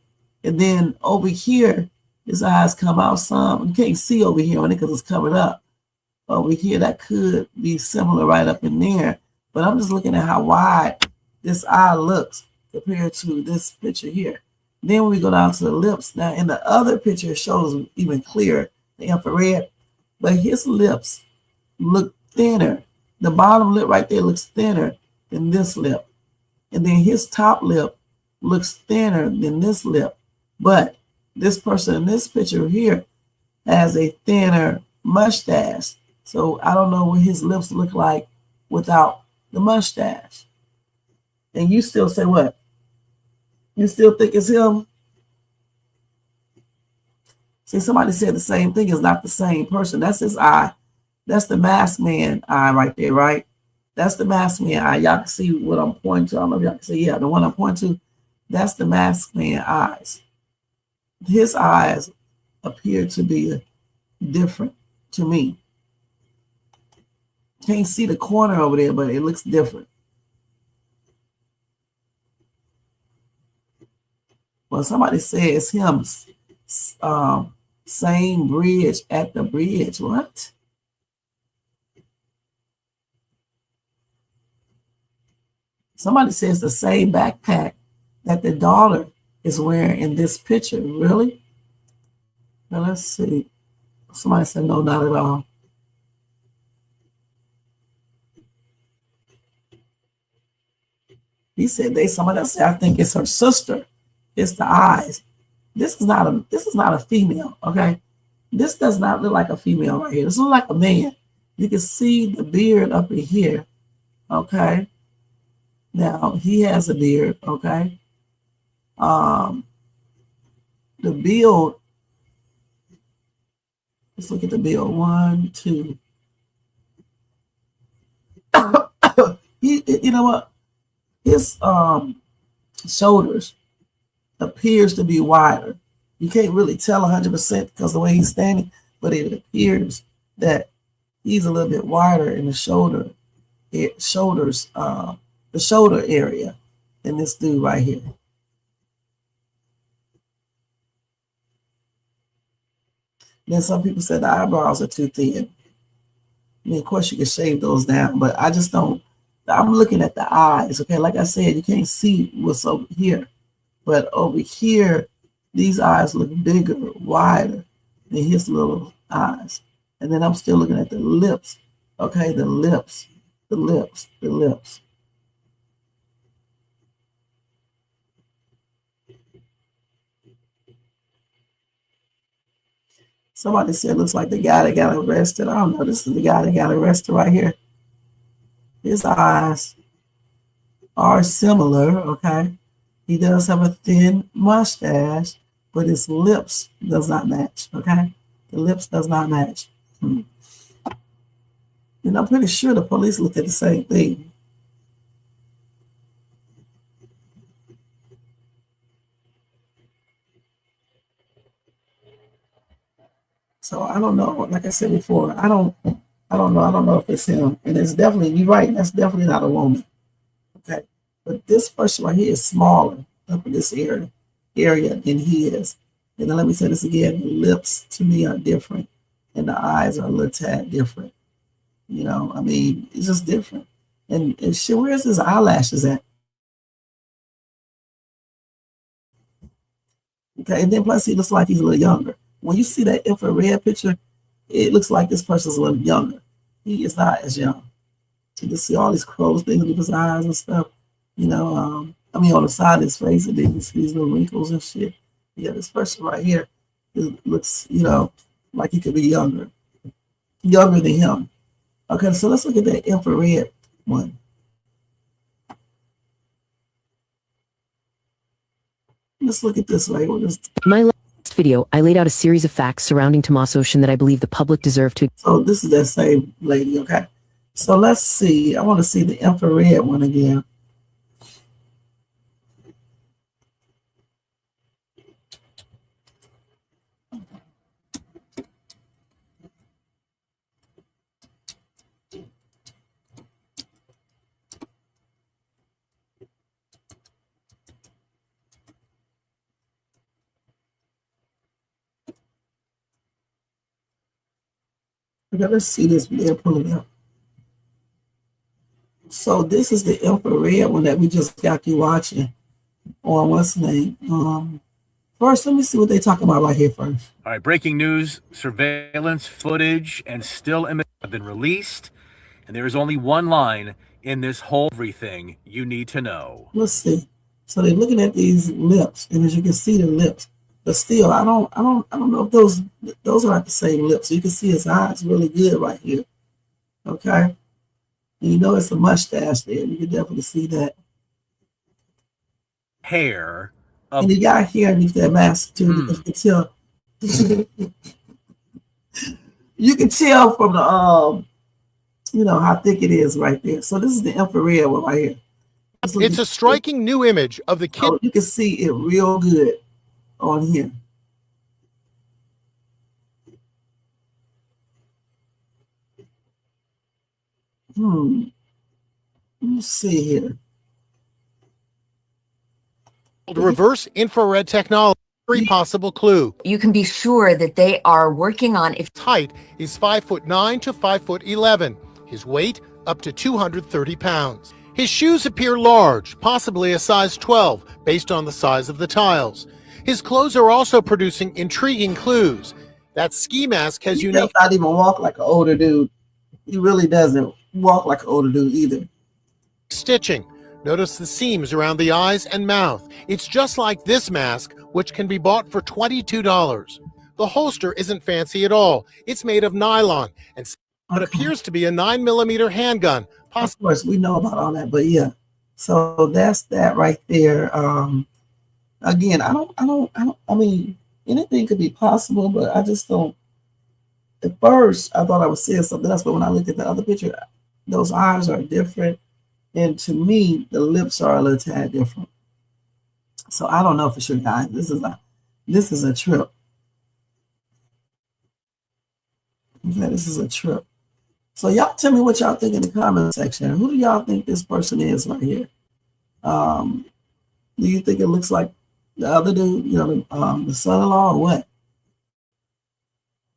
And then over here, his eyes come out some. You can't see over here on it because it's covered up. Over here, that could be similar right up in there. But I'm just looking at how wide this eye looks compared to this picture here. Then when we go down to the lips, now in the other picture, it shows even clearer, the infrared. But his lips look thinner. The bottom lip right there looks thinner than this lip. And then his top lip looks thinner than this lip. But this person in this picture here has a thinner mustache. So I don't know what his lips look like without the mustache. And you still say what? You still think it's him? See, somebody said the same thing. It's not the same person. That's his eye. That's the masked man eye right there, right? That's the masked man eye. Y'all can see what I'm pointing to. I don't know if y'all can see. Yeah, the one I'm pointing to, that's the masked man eyes. His eyes appear to be different to me. Can't see the corner over there, but it looks different. Well, somebody says him, same bridge at the bridge. What? Somebody says the same backpack that the daughter is wearing in this picture. Really? Now let's see. Somebody said no, not at all. He said somebody else said I think it's her sister. It's the eyes. This is not a female, okay? This does not look like a female right here. This looks like a man. You can see the beard up in here, okay? Now he has a beard, okay? The build. Let's look at the build. 1, 2. You know what? His shoulders appears to be wider. You can't really tell 100% because the way he's standing, but it appears that he's a little bit wider in the shoulder area than this dude right here. Then some people said the eyebrows are too thin. I mean, of course you can shave those down, but I just don't. I'm looking at the eyes, okay? Like I said, you can't see what's over here. But over here, these eyes look bigger, wider than his little eyes. And then I'm still looking at the lips, okay? The lips. Somebody said it looks like the guy that got arrested. I don't know. This is the guy that got arrested right here. His eyes are similar, okay? He does have a thin mustache, but his lips does not match, okay? The lips does not match. And I'm pretty sure the police looked at the same thing. So I don't know. Like I said before, I don't I don't know. I don't know if it's him. And it's definitely, you're right, that's definitely not a woman. Okay. But this person right here is smaller up in this area than he is. And then let me say this again, the lips to me are different and the eyes are a little tad different. You know, I mean, it's just different. And shit, where's his eyelashes at? Okay, and then plus he looks like he's a little younger. When you see that infrared picture, it looks like this person's a little younger. He is not as young. You can see all these crow's things in his eyes and stuff. You know, I mean on the side of his face, and then you see these little wrinkles and shit. Yeah, this person right here, it looks, you know, like he could be younger than him. Okay, so let's look at that infrared one. Let's look at this way. My last video, I laid out a series of facts surrounding Tommaso Ocean that I believe the public deserve to. So this is that same lady, okay? So let's see. I want to see the infrared one again. Okay, let's see this. They're pulling up. So this is the infrared one that we just got you watching on what's the name? First, let me see what they talking about right here first. All right, breaking news, surveillance footage and still images have been released, and there is only one line in this whole everything you need to know. Let's see. So they're looking at these lips, and as you can see the lips, but still, I don't know if those are not the same lips. You can see his eyes really good right here. Okay. And you know it's a mustache there. You can definitely see that. Hair. And he got hair underneath that mask too. Because you can tell. You can tell from the you know how thick it is right there. So this is the infrared one right here. It's a striking new image of the kid. Oh, you can see it real good on here. Let's see here. Reverse infrared technology. Every possible clue. You can be sure that they are working on if His height is 5'9" to 5'11". His weight up to 230 pounds. His shoes appear large, possibly a size 12, based on the size of the tiles. His clothes are also producing intriguing clues. That ski mask has He unique. does not even walk like an older dude. He really doesn't walk like an older dude either. Stitching. Notice the seams around the eyes and mouth. It's just like this mask, which can be bought for $22. The holster isn't fancy at all. It's made of nylon and what appears to be a 9mm handgun. Of course, we know about all that, but yeah. So that's that right there. Again, I mean, anything could be possible, but I just don't. At first, I thought I was seeing something else, but when I looked at the other picture, those eyes are different. And to me, the lips are a little tad different. So I don't know for sure, guys. This is a trip. Okay, this is a trip. So y'all tell me what y'all think in the comment section. Who do y'all think this person is right here? Do you think it looks like the other dude, you know, the son-in-law or what?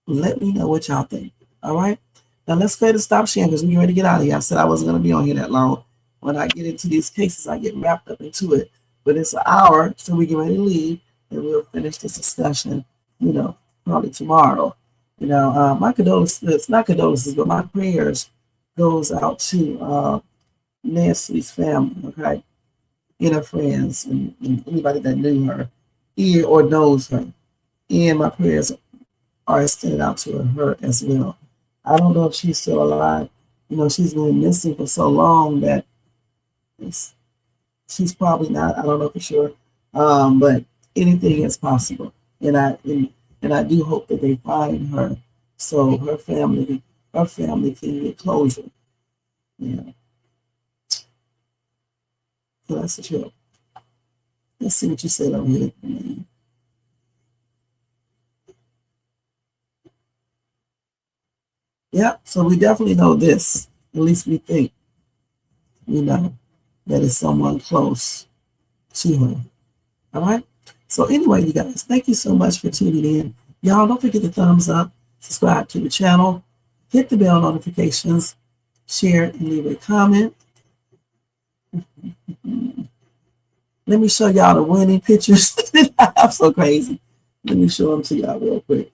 Let me know what y'all think. All right. Now let's go ahead and stop sharing because we're ready to get out of here. I said I wasn't going to be on here that long. When I get into these cases, I get wrapped up into it. But it's an hour, so we get ready to leave, and we'll finish this discussion, you know, probably tomorrow. You know, my condolences, not condolences, but my prayers goes out to Nancy's family, okay? And her friends and anybody that knew her or knows her. And my prayers are extended out to her as well. I don't know if she's still alive. You know, she's been missing for so long that she's probably not. I don't know for sure. But anything is possible. And I do hope that they find her so her family can get closure. Yeah. So that's the truth. Let's see what you said over here. Yep. So we definitely know this. At least we think, you know, that is someone close to her. All right. So anyway, you guys, thank you so much for tuning in. Y'all don't forget the thumbs up, subscribe to the channel, hit the bell notifications, share and leave a comment. Let me show y'all the winning pictures. I'm so crazy. Let me show them to y'all real quick.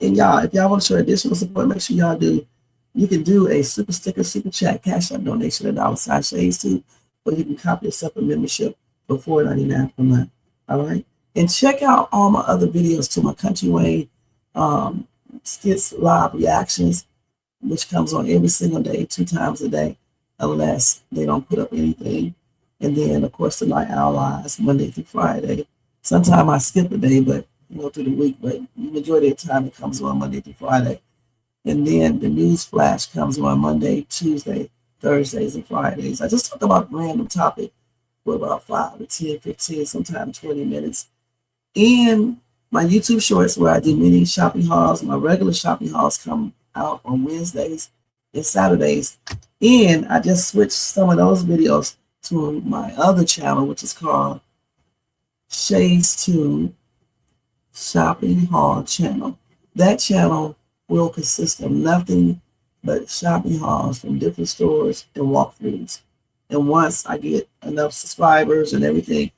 And y'all, if y'all want to show additional support, make sure y'all do. You can do a super sticker, super chat, cash up donation at $Shades too, or you can copy a separate membership for $4.99 per month. All right. And check out all my other videos to my Country Way skits, live reactions, which comes on every single day, 2 times a day, unless they don't put up anything. And then, of course, the Night Owl Lives, Monday through Friday. Sometimes I skip a day, but through the week, but the majority of the time it comes on Monday through Friday. And then the news flash comes on Monday, Tuesday, Thursdays, and Fridays. I just talk about a random topic for about 5 to 10, 15, sometimes 20 minutes. And my YouTube shorts where I do mini shopping hauls, my regular shopping hauls come out on Wednesdays and Saturdays. And I just switched some of those videos to my other channel, which is called Shades 2 Shopping Haul channel. That channel will consist of nothing but shopping hauls from different stores and walkthroughs. And once I get enough subscribers and everything,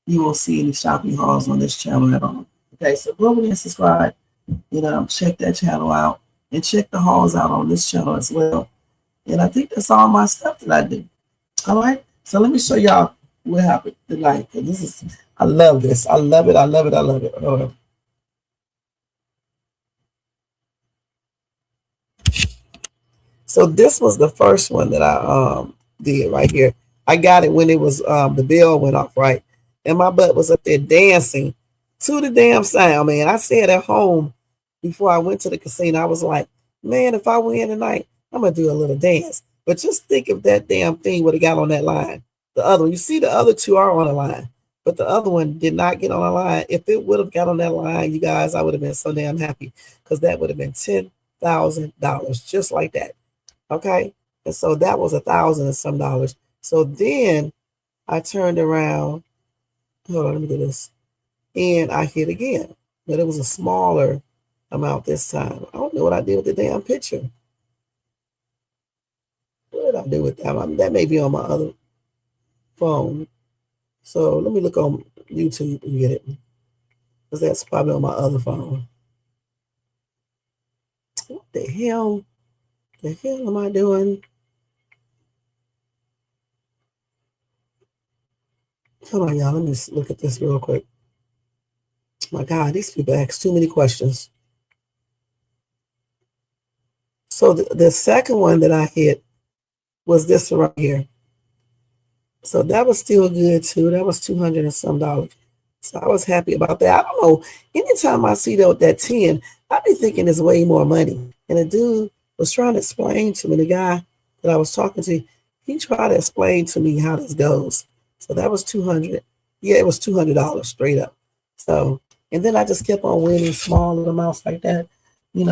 you won't see any shopping hauls on this channel at all. Okay, so go over there and subscribe. Check that channel out and check the hauls out on this channel as well. And I think that's all my stuff that I do. All right, so let me show y'all what happened tonight. I love this. I love it. I love it. I love it. So this was the first one that I did right here. I got it when it was the bell went off, right? And my butt was up there dancing to the damn sound, man. I said at home before I went to the casino, I was like, man, if I win tonight, I'm going to do a little dance. But just think if that damn thing would have got on that line. The other one, you see the other two are on the line, but the other one did not get on the line. If it would have got on that line, you guys, I would have been so damn happy because that would have been $10,000 just like that. Okay. And so that was $1,000 and some dollars. So then I turned around. Hold on, let me do this. And I hit again, but it was a smaller amount this time. I don't know what I did with the damn picture. What did I do with that? That may be on my other phone. So let me look on YouTube and get it, because that's probably on my other phone. What the hell? The hell am I doing? Hold on, y'all. Let me just look at this real quick. My God, these people ask too many questions. So the second one that I hit was this right here. So that was still good too. That was $200 and some dollars. So I was happy about that. I don't know. Anytime I see that 10, I be thinking it's way more money. And the dude was trying to explain to me, the guy that I was talking to, he tried to explain to me how this goes. So that was $200. Yeah, it was $200 straight up. So, and then I just kept on winning small little amounts like that, and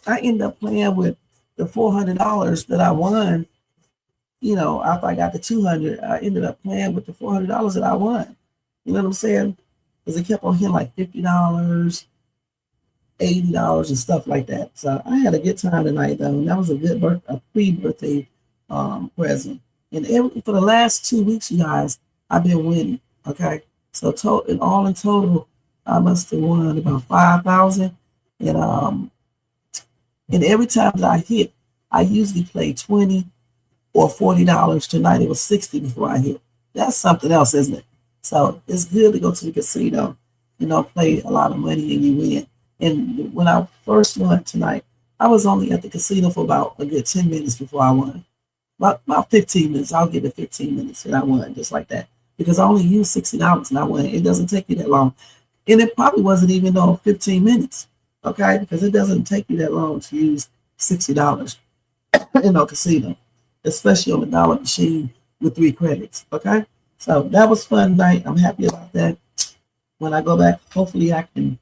I ended up playing with the $400 that I won. After I got the 200, I ended up playing with the $400 that I won. You know what I'm saying? Because it kept on hitting like $50, $80 and stuff like that. So I had a good time tonight, though. And that was a pre-birthday present. And for the last 2 weeks, you guys, I've been winning. Okay, so in total, I must have won about 5,000. And every time that I hit, I usually play 20 or $40. Tonight it was 60 before I hit. That's something else, isn't it? So it's good to go to the casino, play a lot of money and you win. And when I first won tonight, I was only at the casino for about a good 10 minutes before I won. About 15 minutes. I'll give it 15 minutes and I won just like that. Because I only used $60 and I won. It doesn't take you that long. And it probably wasn't even 15 minutes. Okay? Because it doesn't take you that long to use $60 in a casino. Especially on the dollar machine with 3 credits. Okay? So that was fun tonight. I'm happy about that. When I go back, hopefully I can,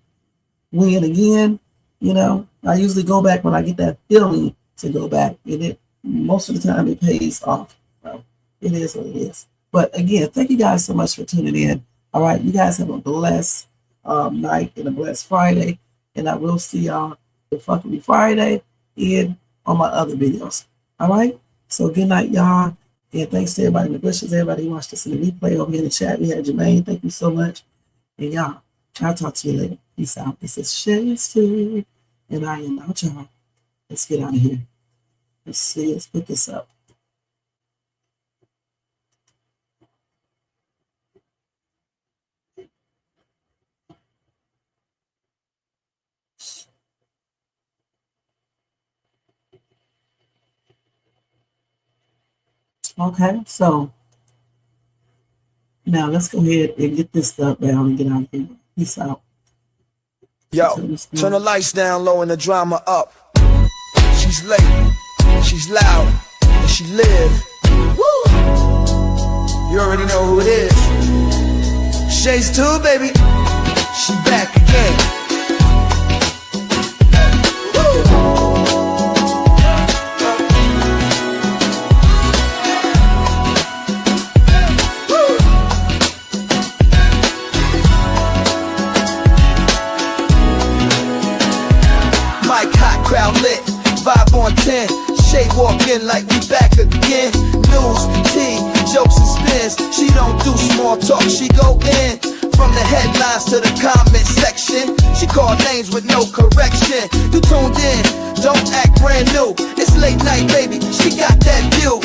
win again. You know, I usually go back when I get that feeling to go back, and it most of the time it pays off. So it is what it is. But again, thank you guys so much for tuning in. All right, you guys have a blessed night and a blessed Friday, and I will see y'all the fucking Friday and on my other videos. All right, so good night, y'all, and thanks to everybody in the bushes, everybody who watched this in the replay over here in the chat. We had Jermaine, thank you so much, and y'all, I'll talk to you later. Peace out. This is Shay's Tube, and I am out, y'all. Let's get out of here. Let's see. Let's put this up. Okay, so now let's go ahead and get this stuff down and get out of here. Peace out. Yo, turn the lights down low and the drama up. She's late, she's loud, and she live. Woo! You already know who it is. Shay's too, baby. She back again. Mic hot, crowd lit, vibe on 10. Shay walk in like we back again. News, tea, jokes and spins. She don't do small talk, she go in. From the headlines to the comment section, she call names with no correction. You tuned in, don't act brand new. It's late night, baby, she got that view.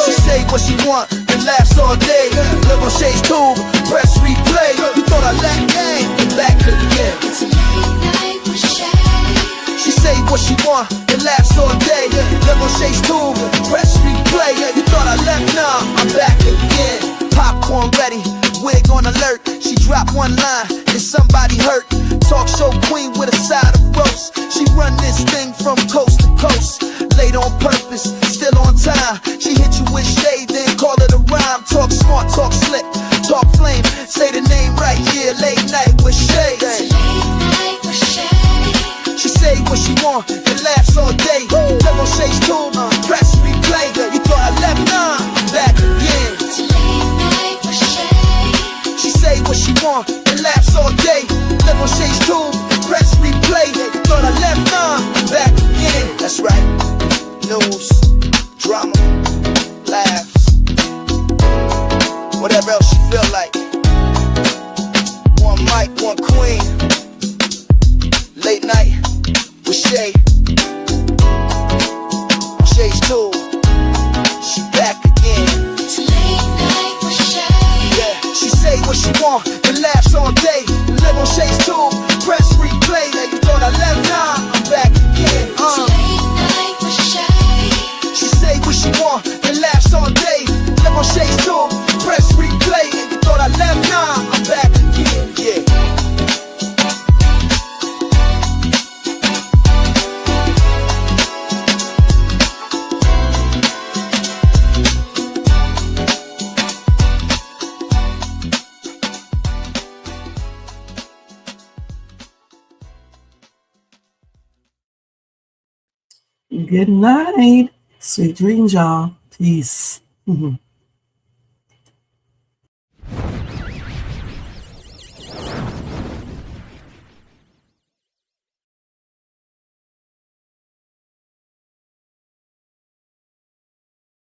She say what she want and laughs all day. Live on Shay's Tube, press replay. You thought I lacked game, back again. She say what she want and laughs all day. Live on Shay's Tube, press replay. You thought I left, nah, I'm back again. Popcorn ready, wig on alert. She dropped one line and somebody hurt. Talk show queen with a side of roast. She run this thing from coast to coast. Late on purpose, still on time. She hit you with shade, then call it a rhyme. Talk smart, talk slick, talk flame. Say the name right, yeah, late night with Shay. She say what she want and laughs all day. Live on Shay's Tube, press replay. You thought I left, nah, I'm back again. She say what she want and laughs all day. Live on Shay's Tube, press replay. You thought I left, nah, I'm back again. That's right. News, drama, laughs, whatever else you feel like. One mic, one queen. Late night with Shay. On Shay's Tube, she back again. Yeah, she say what she want and laughs all day. Live on Shay's Tube, press replay. You thought I left, nah, I'm back again. She say what she want and laughs all day. Live on Shay's Tube, press replay. You thought I left, nah, I'm back again. Yeah. Good night. Sweet dreams, y'all. Peace.